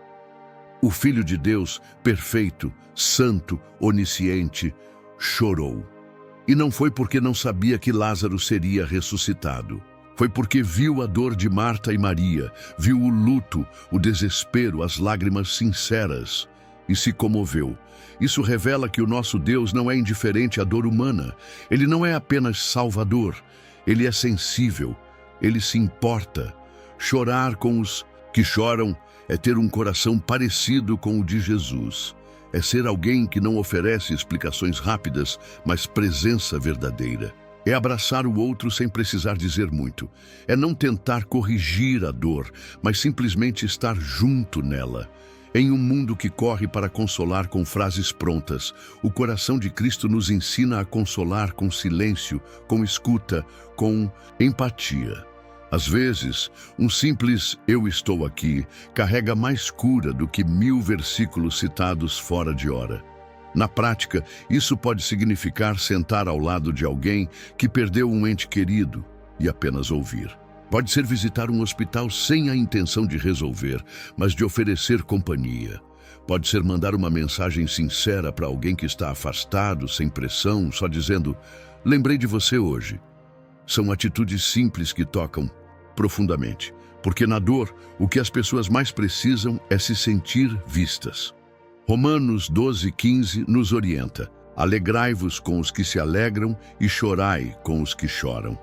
O Filho de Deus, perfeito, santo, onisciente, chorou. E não foi porque não sabia que Lázaro seria ressuscitado. Foi porque viu a dor de Marta e Maria, viu o luto, o desespero, as lágrimas sinceras e se comoveu. Isso revela que o nosso Deus não é indiferente à dor humana. Ele não é apenas salvador, ele é sensível, ele se importa. Chorar com os que choram é ter um coração parecido com o de Jesus. É ser alguém que não oferece explicações rápidas, mas presença verdadeira. É abraçar o outro sem precisar dizer muito. É não tentar corrigir a dor, mas simplesmente estar junto nela. Em um mundo que corre para consolar com frases prontas, o coração de Cristo nos ensina a consolar com silêncio, com escuta, com empatia. Às vezes, um simples "eu estou aqui" carrega mais cura do que 1000 versículos citados fora de hora. Na prática, isso pode significar sentar ao lado de alguém que perdeu um ente querido e apenas ouvir. Pode ser visitar um hospital sem a intenção de resolver, mas de oferecer companhia. Pode ser mandar uma mensagem sincera para alguém que está afastado, sem pressão, só dizendo, "Lembrei de você hoje." São atitudes simples que tocam profundamente, porque na dor, o que as pessoas mais precisam é se sentir vistas. Romanos 12:15 nos orienta, "Alegrai-vos com os que se alegram e chorai com os que choram."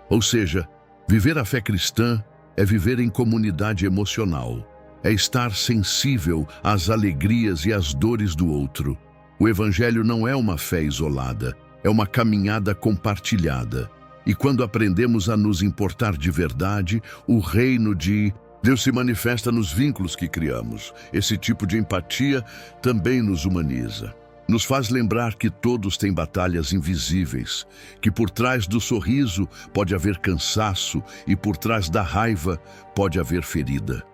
Ou seja, viver a fé cristã é viver em comunidade emocional, é estar sensível às alegrias e às dores do outro. O Evangelho não é uma fé isolada, é uma caminhada compartilhada. E quando aprendemos a nos importar de verdade, o reino de Deus se manifesta nos vínculos que criamos. Esse tipo de empatia também nos humaniza. Nos faz lembrar que todos têm batalhas invisíveis, que por trás do sorriso pode haver cansaço e por trás da raiva pode haver ferida.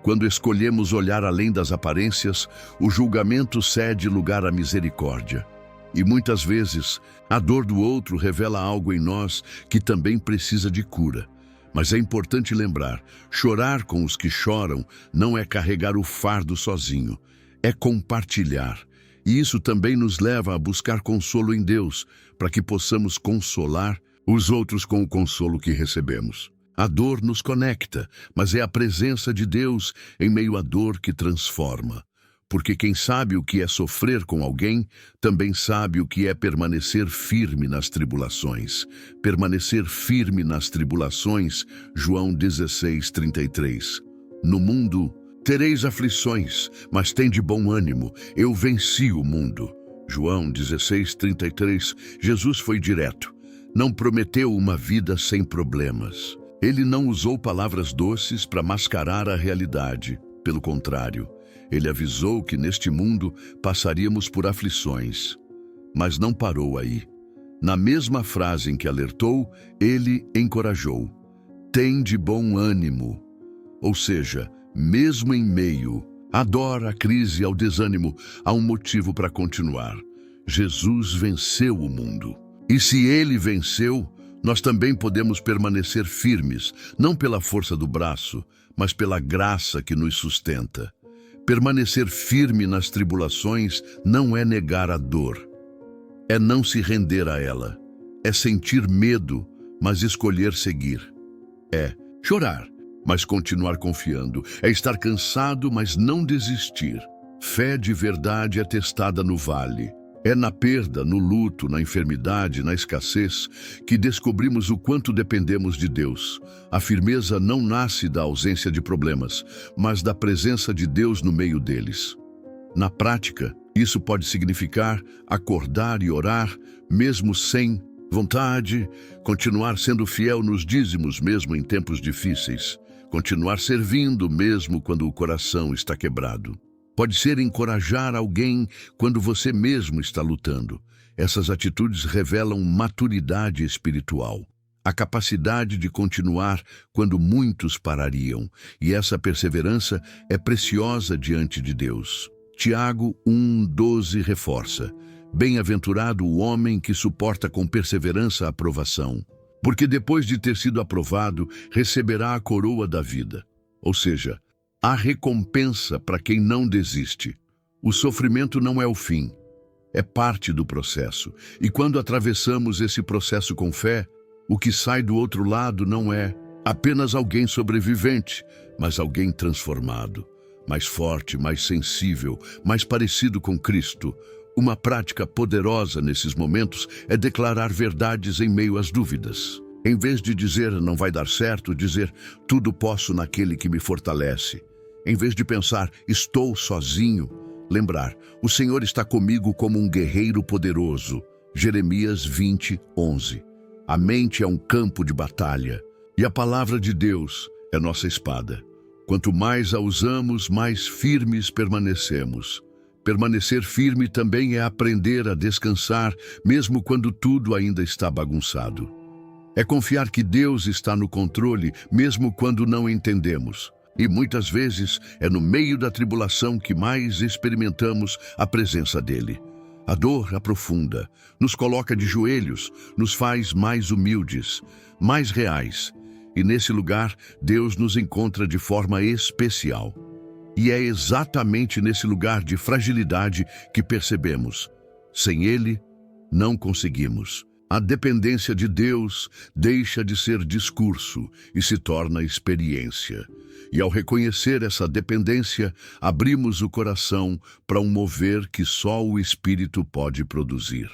Quando escolhemos olhar além das aparências, o julgamento cede lugar à misericórdia. E muitas vezes, a dor do outro revela algo em nós que também precisa de cura. Mas é importante lembrar, chorar com os que choram não é carregar o fardo sozinho, é compartilhar. E isso também nos leva a buscar consolo em Deus, para que possamos consolar os outros com o consolo que recebemos. A dor nos conecta, mas é a presença de Deus em meio à dor que transforma. Porque quem sabe o que é sofrer com alguém, também sabe o que é permanecer firme nas tribulações. Permanecer firme nas tribulações, João 16:33. No mundo tereis aflições, mas tende bom ânimo, eu venci o mundo. João 16:33. Jesus foi direto. Não prometeu uma vida sem problemas. Ele não usou palavras doces para mascarar a realidade. Pelo contrário, ele avisou que neste mundo passaríamos por aflições. Mas não parou aí. Na mesma frase em que alertou, ele encorajou. Tende bom ânimo. Ou seja, mesmo em meio à dor, à crise, ao desânimo, há um motivo para continuar. Jesus venceu o mundo. E se ele venceu, nós também podemos permanecer firmes, não pela força do braço, mas pela graça que nos sustenta. Permanecer firme nas tribulações não é negar a dor. É não se render a ela. É sentir medo, mas escolher seguir. É chorar, mas continuar confiando. É estar cansado, mas não desistir. Fé de verdade é testada no vale. É na perda, no luto, na enfermidade, na escassez, que descobrimos o quanto dependemos de Deus. A firmeza não nasce da ausência de problemas, mas da presença de Deus no meio deles. Na prática, isso pode significar acordar e orar, mesmo sem vontade, continuar sendo fiel nos dízimos, mesmo em tempos difíceis, continuar servindo, mesmo quando o coração está quebrado. Pode ser encorajar alguém quando você mesmo está lutando. Essas atitudes revelam maturidade espiritual, a capacidade de continuar quando muitos parariam, e essa perseverança é preciosa diante de Deus. Tiago 1:12 reforça: bem-aventurado o homem que suporta com perseverança a aprovação, porque depois de ter sido aprovado, receberá a coroa da vida. Ou seja, há recompensa para quem não desiste. O sofrimento não é o fim, é parte do processo. E quando atravessamos esse processo com fé, o que sai do outro lado não é apenas alguém sobrevivente, mas alguém transformado, mais forte, mais sensível, mais parecido com Cristo. Uma prática poderosa nesses momentos é declarar verdades em meio às dúvidas. Em vez de dizer não vai dar certo, dizer tudo posso naquele que me fortalece. Em vez de pensar estou sozinho, lembrar o Senhor está comigo como um guerreiro poderoso. Jeremias 20:11. A mente é um campo de batalha e a palavra de Deus é nossa espada. Quanto mais a usamos, mais firmes permanecemos. Permanecer firme também é aprender a descansar, mesmo quando tudo ainda está bagunçado. É confiar que Deus está no controle, mesmo quando não entendemos. E muitas vezes é no meio da tribulação que mais experimentamos a presença dele. A dor aprofunda, nos coloca de joelhos, nos faz mais humildes, mais reais. E nesse lugar, Deus nos encontra de forma especial. E é exatamente nesse lugar de fragilidade que percebemos: sem Ele, não conseguimos. A dependência de Deus deixa de ser discurso e se torna experiência. E ao reconhecer essa dependência, abrimos o coração para um mover que só o Espírito pode produzir.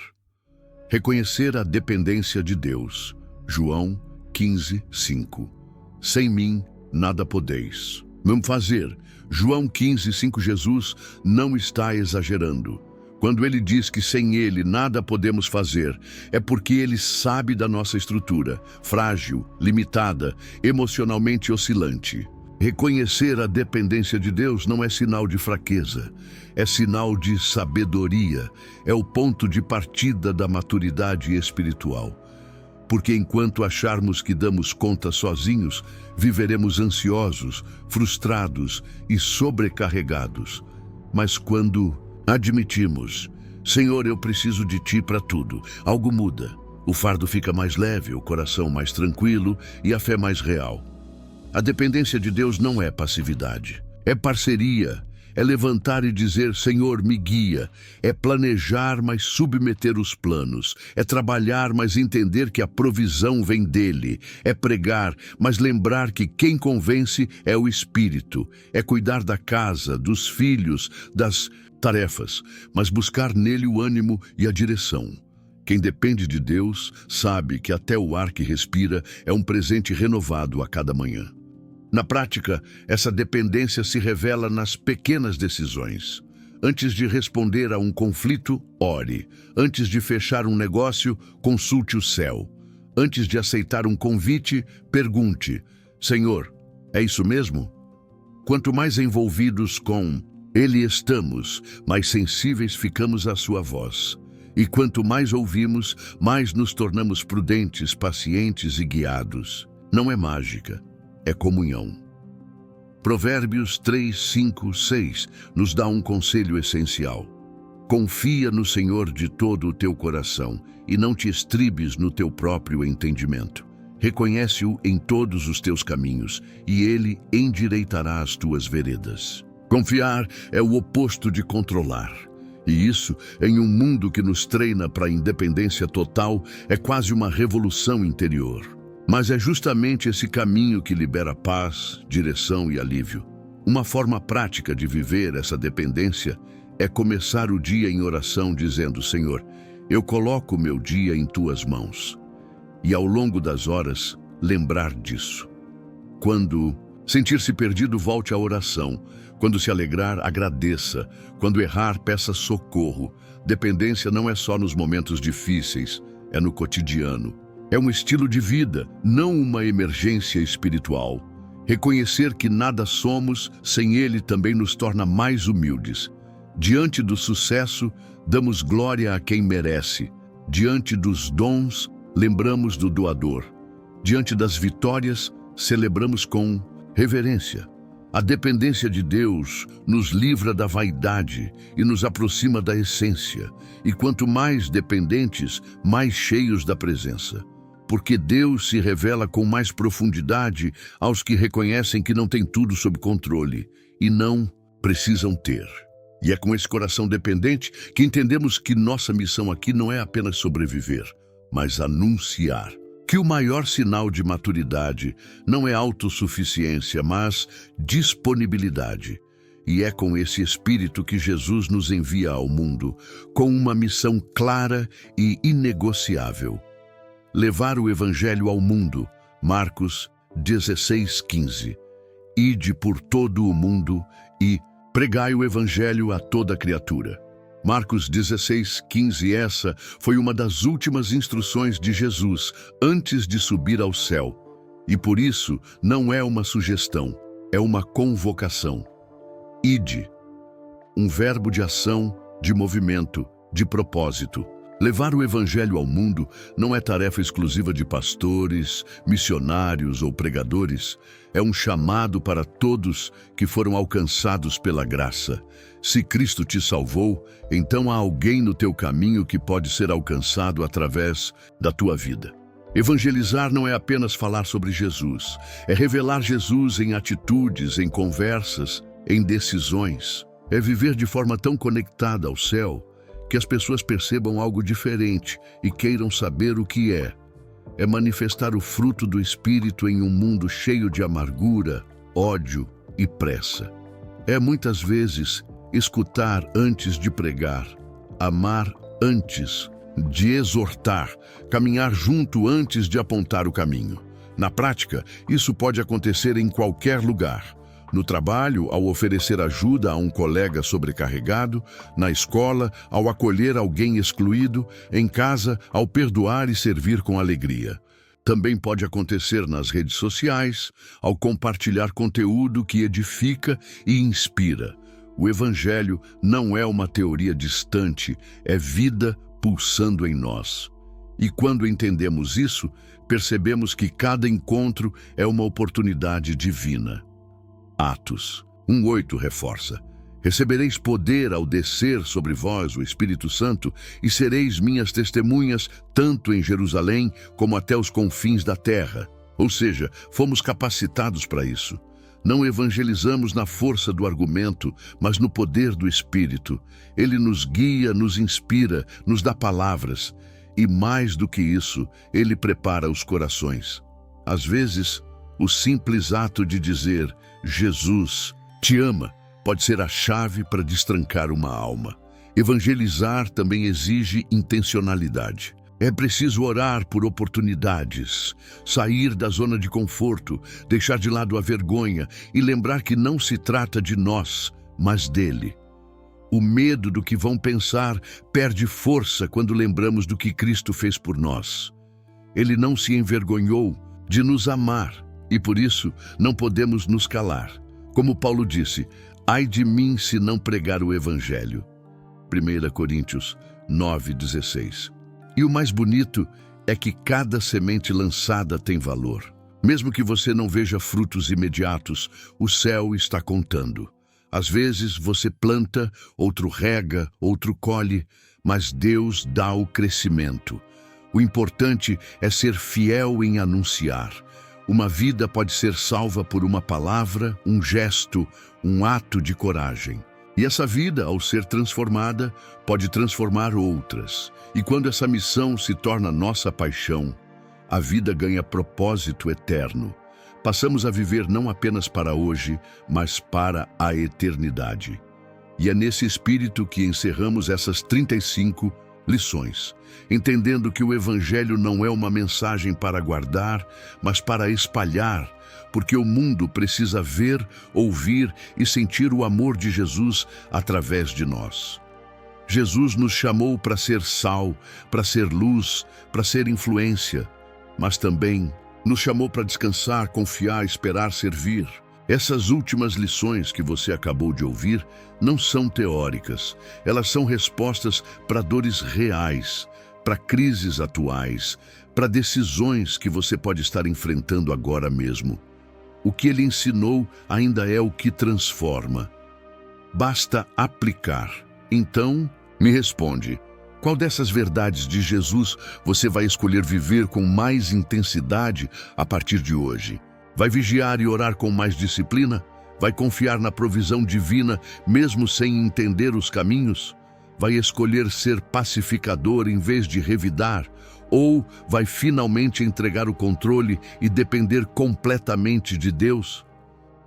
Reconhecer a dependência de Deus. João 15:5. Sem mim, nada podeis. Vamos fazer. João 15:5. Jesus não está exagerando. Quando ele diz que sem ele nada podemos fazer, é porque ele sabe da nossa estrutura, frágil, limitada, emocionalmente oscilante. Reconhecer a dependência de Deus não é sinal de fraqueza, é sinal de sabedoria, é o ponto de partida da maturidade espiritual. Porque enquanto acharmos que damos conta sozinhos, viveremos ansiosos, frustrados e sobrecarregados. Mas quando admitimos, Senhor, eu preciso de Ti para tudo, algo muda. O fardo fica mais leve, o coração mais tranquilo e a fé mais real. A dependência de Deus não é passividade, é parceria, é levantar e dizer: Senhor, me guia. É planejar, mas submeter os planos. É trabalhar, mas entender que a provisão vem dele. É pregar, mas lembrar que quem convence é o Espírito. É cuidar da casa, dos filhos, das tarefas, mas buscar nele o ânimo e a direção. Quem depende de Deus sabe que até o ar que respira é um presente renovado a cada manhã. Na prática, essa dependência se revela nas pequenas decisões. Antes de responder a um conflito, ore. Antes de fechar um negócio, consulte o céu. Antes de aceitar um convite, pergunte: Senhor, é isso mesmo? Quanto mais envolvidos com Ele estamos, mais sensíveis ficamos à sua voz. E quanto mais ouvimos, mais nos tornamos prudentes, pacientes e guiados. Não é mágica. É comunhão. Provérbios 3, 5, 6 nos dá um conselho essencial. Confia no Senhor de todo o teu coração e não te estribes no teu próprio entendimento. Reconhece-o em todos os teus caminhos e ele endireitará as tuas veredas. Confiar é o oposto de controlar. E isso, em um mundo que nos treina para a independência total, é quase uma revolução interior. Mas é justamente esse caminho que libera paz, direção e alívio. Uma forma prática de viver essa dependência é começar o dia em oração dizendo: Senhor, eu coloco o meu dia em tuas mãos. E ao longo das horas, lembrar disso. Quando sentir-se perdido, volte à oração. Quando se alegrar, agradeça. Quando errar, peça socorro. Dependência não é só nos momentos difíceis, é no cotidiano. É um estilo de vida, não uma emergência espiritual. Reconhecer que nada somos sem Ele também nos torna mais humildes. Diante do sucesso, damos glória a quem merece. Diante dos dons, lembramos do doador. Diante das vitórias, celebramos com reverência. A dependência de Deus nos livra da vaidade e nos aproxima da essência. E quanto mais dependentes, mais cheios da presença. Porque Deus se revela com mais profundidade aos que reconhecem que não têm tudo sob controle e não precisam ter. E é com esse coração dependente que entendemos que nossa missão aqui não é apenas sobreviver, mas anunciar. Que o maior sinal de maturidade não é autossuficiência, mas disponibilidade. E é com esse espírito que Jesus nos envia ao mundo, com uma missão clara e inegociável. Levar o Evangelho ao mundo. Marcos 16, 15. Ide por todo o mundo e pregai o Evangelho a toda criatura. Marcos 16, 15. Essa foi uma das últimas instruções de Jesus antes de subir ao céu. E por isso não é uma sugestão, é uma convocação. Ide. Um verbo de ação, de movimento, de propósito. Levar o Evangelho ao mundo não é tarefa exclusiva de pastores, missionários ou pregadores. É um chamado para todos que foram alcançados pela graça. Se Cristo te salvou, então há alguém no teu caminho que pode ser alcançado através da tua vida. Evangelizar não é apenas falar sobre Jesus. É revelar Jesus em atitudes, em conversas, em decisões. É viver de forma tão conectada ao céu que as pessoas percebam algo diferente e queiram saber o que é. É manifestar o fruto do Espírito em um mundo cheio de amargura, ódio e pressa. É muitas vezes escutar antes de pregar, amar antes de exortar, caminhar junto antes de apontar o caminho. Na prática, isso pode acontecer em qualquer lugar. No trabalho, ao oferecer ajuda a um colega sobrecarregado, na escola, ao acolher alguém excluído, em casa, ao perdoar e servir com alegria. Também pode acontecer nas redes sociais, ao compartilhar conteúdo que edifica e inspira. O Evangelho não é uma teoria distante, é vida pulsando em nós. E quando entendemos isso, percebemos que cada encontro é uma oportunidade divina. Atos 1:8 reforça: recebereis poder ao descer sobre vós o Espírito Santo e sereis minhas testemunhas tanto em Jerusalém como até os confins da terra. Ou seja, fomos capacitados para isso. Não evangelizamos na força do argumento, mas no poder do Espírito. Ele nos guia, nos inspira, nos dá palavras. E mais do que isso, ele prepara os corações. Às vezes, o simples ato de dizer Jesus te ama pode ser a chave para destrancar uma alma. Evangelizar também exige intencionalidade. É preciso orar por oportunidades, sair da zona de conforto, deixar de lado a vergonha e lembrar que não se trata de nós, mas dele. O medo do que vão pensar perde força quando lembramos do que Cristo fez por nós. Ele não se envergonhou de nos amar e por isso não podemos nos calar. Como Paulo disse, ai de mim se não pregar o Evangelho. 1 Coríntios 9:16. E o mais bonito é que cada semente lançada tem valor. Mesmo que você não veja frutos imediatos, o céu está contando. Às vezes você planta, outro rega, outro colhe, mas Deus dá o crescimento. O importante é ser fiel em anunciar. Uma vida pode ser salva por uma palavra, um gesto, um ato de coragem. E essa vida, ao ser transformada, pode transformar outras. E quando essa missão se torna nossa paixão, a vida ganha propósito eterno. Passamos a viver não apenas para hoje, mas para a eternidade. E é nesse espírito que encerramos essas 35 lições, entendendo que o Evangelho não é uma mensagem para guardar, mas para espalhar, porque o mundo precisa ver, ouvir e sentir o amor de Jesus através de nós. Jesus nos chamou para ser sal, para ser luz, para ser influência, mas também nos chamou para descansar, confiar, esperar, servir. Essas últimas lições que você acabou de ouvir não são teóricas. Elas são respostas para dores reais, para crises atuais, para decisões que você pode estar enfrentando agora mesmo. O que ele ensinou ainda é o que transforma. Basta aplicar. Então, me responde, qual dessas verdades de Jesus você vai escolher viver com mais intensidade a partir de hoje? Vai vigiar e orar com mais disciplina? Vai confiar na provisão divina, mesmo sem entender os caminhos? Vai escolher ser pacificador em vez de revidar? Ou vai finalmente entregar o controle e depender completamente de Deus?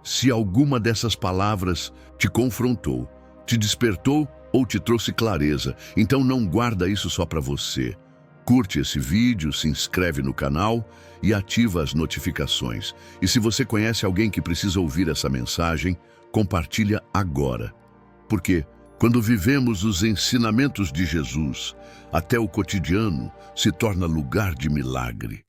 Se alguma dessas palavras te confrontou, te despertou ou te trouxe clareza, então não guarda isso só para você. Curte esse vídeo, se inscreve no canal e ativa as notificações. E se você conhece alguém que precisa ouvir essa mensagem, compartilha agora. Porque quando vivemos os ensinamentos de Jesus, até o cotidiano se torna lugar de milagre.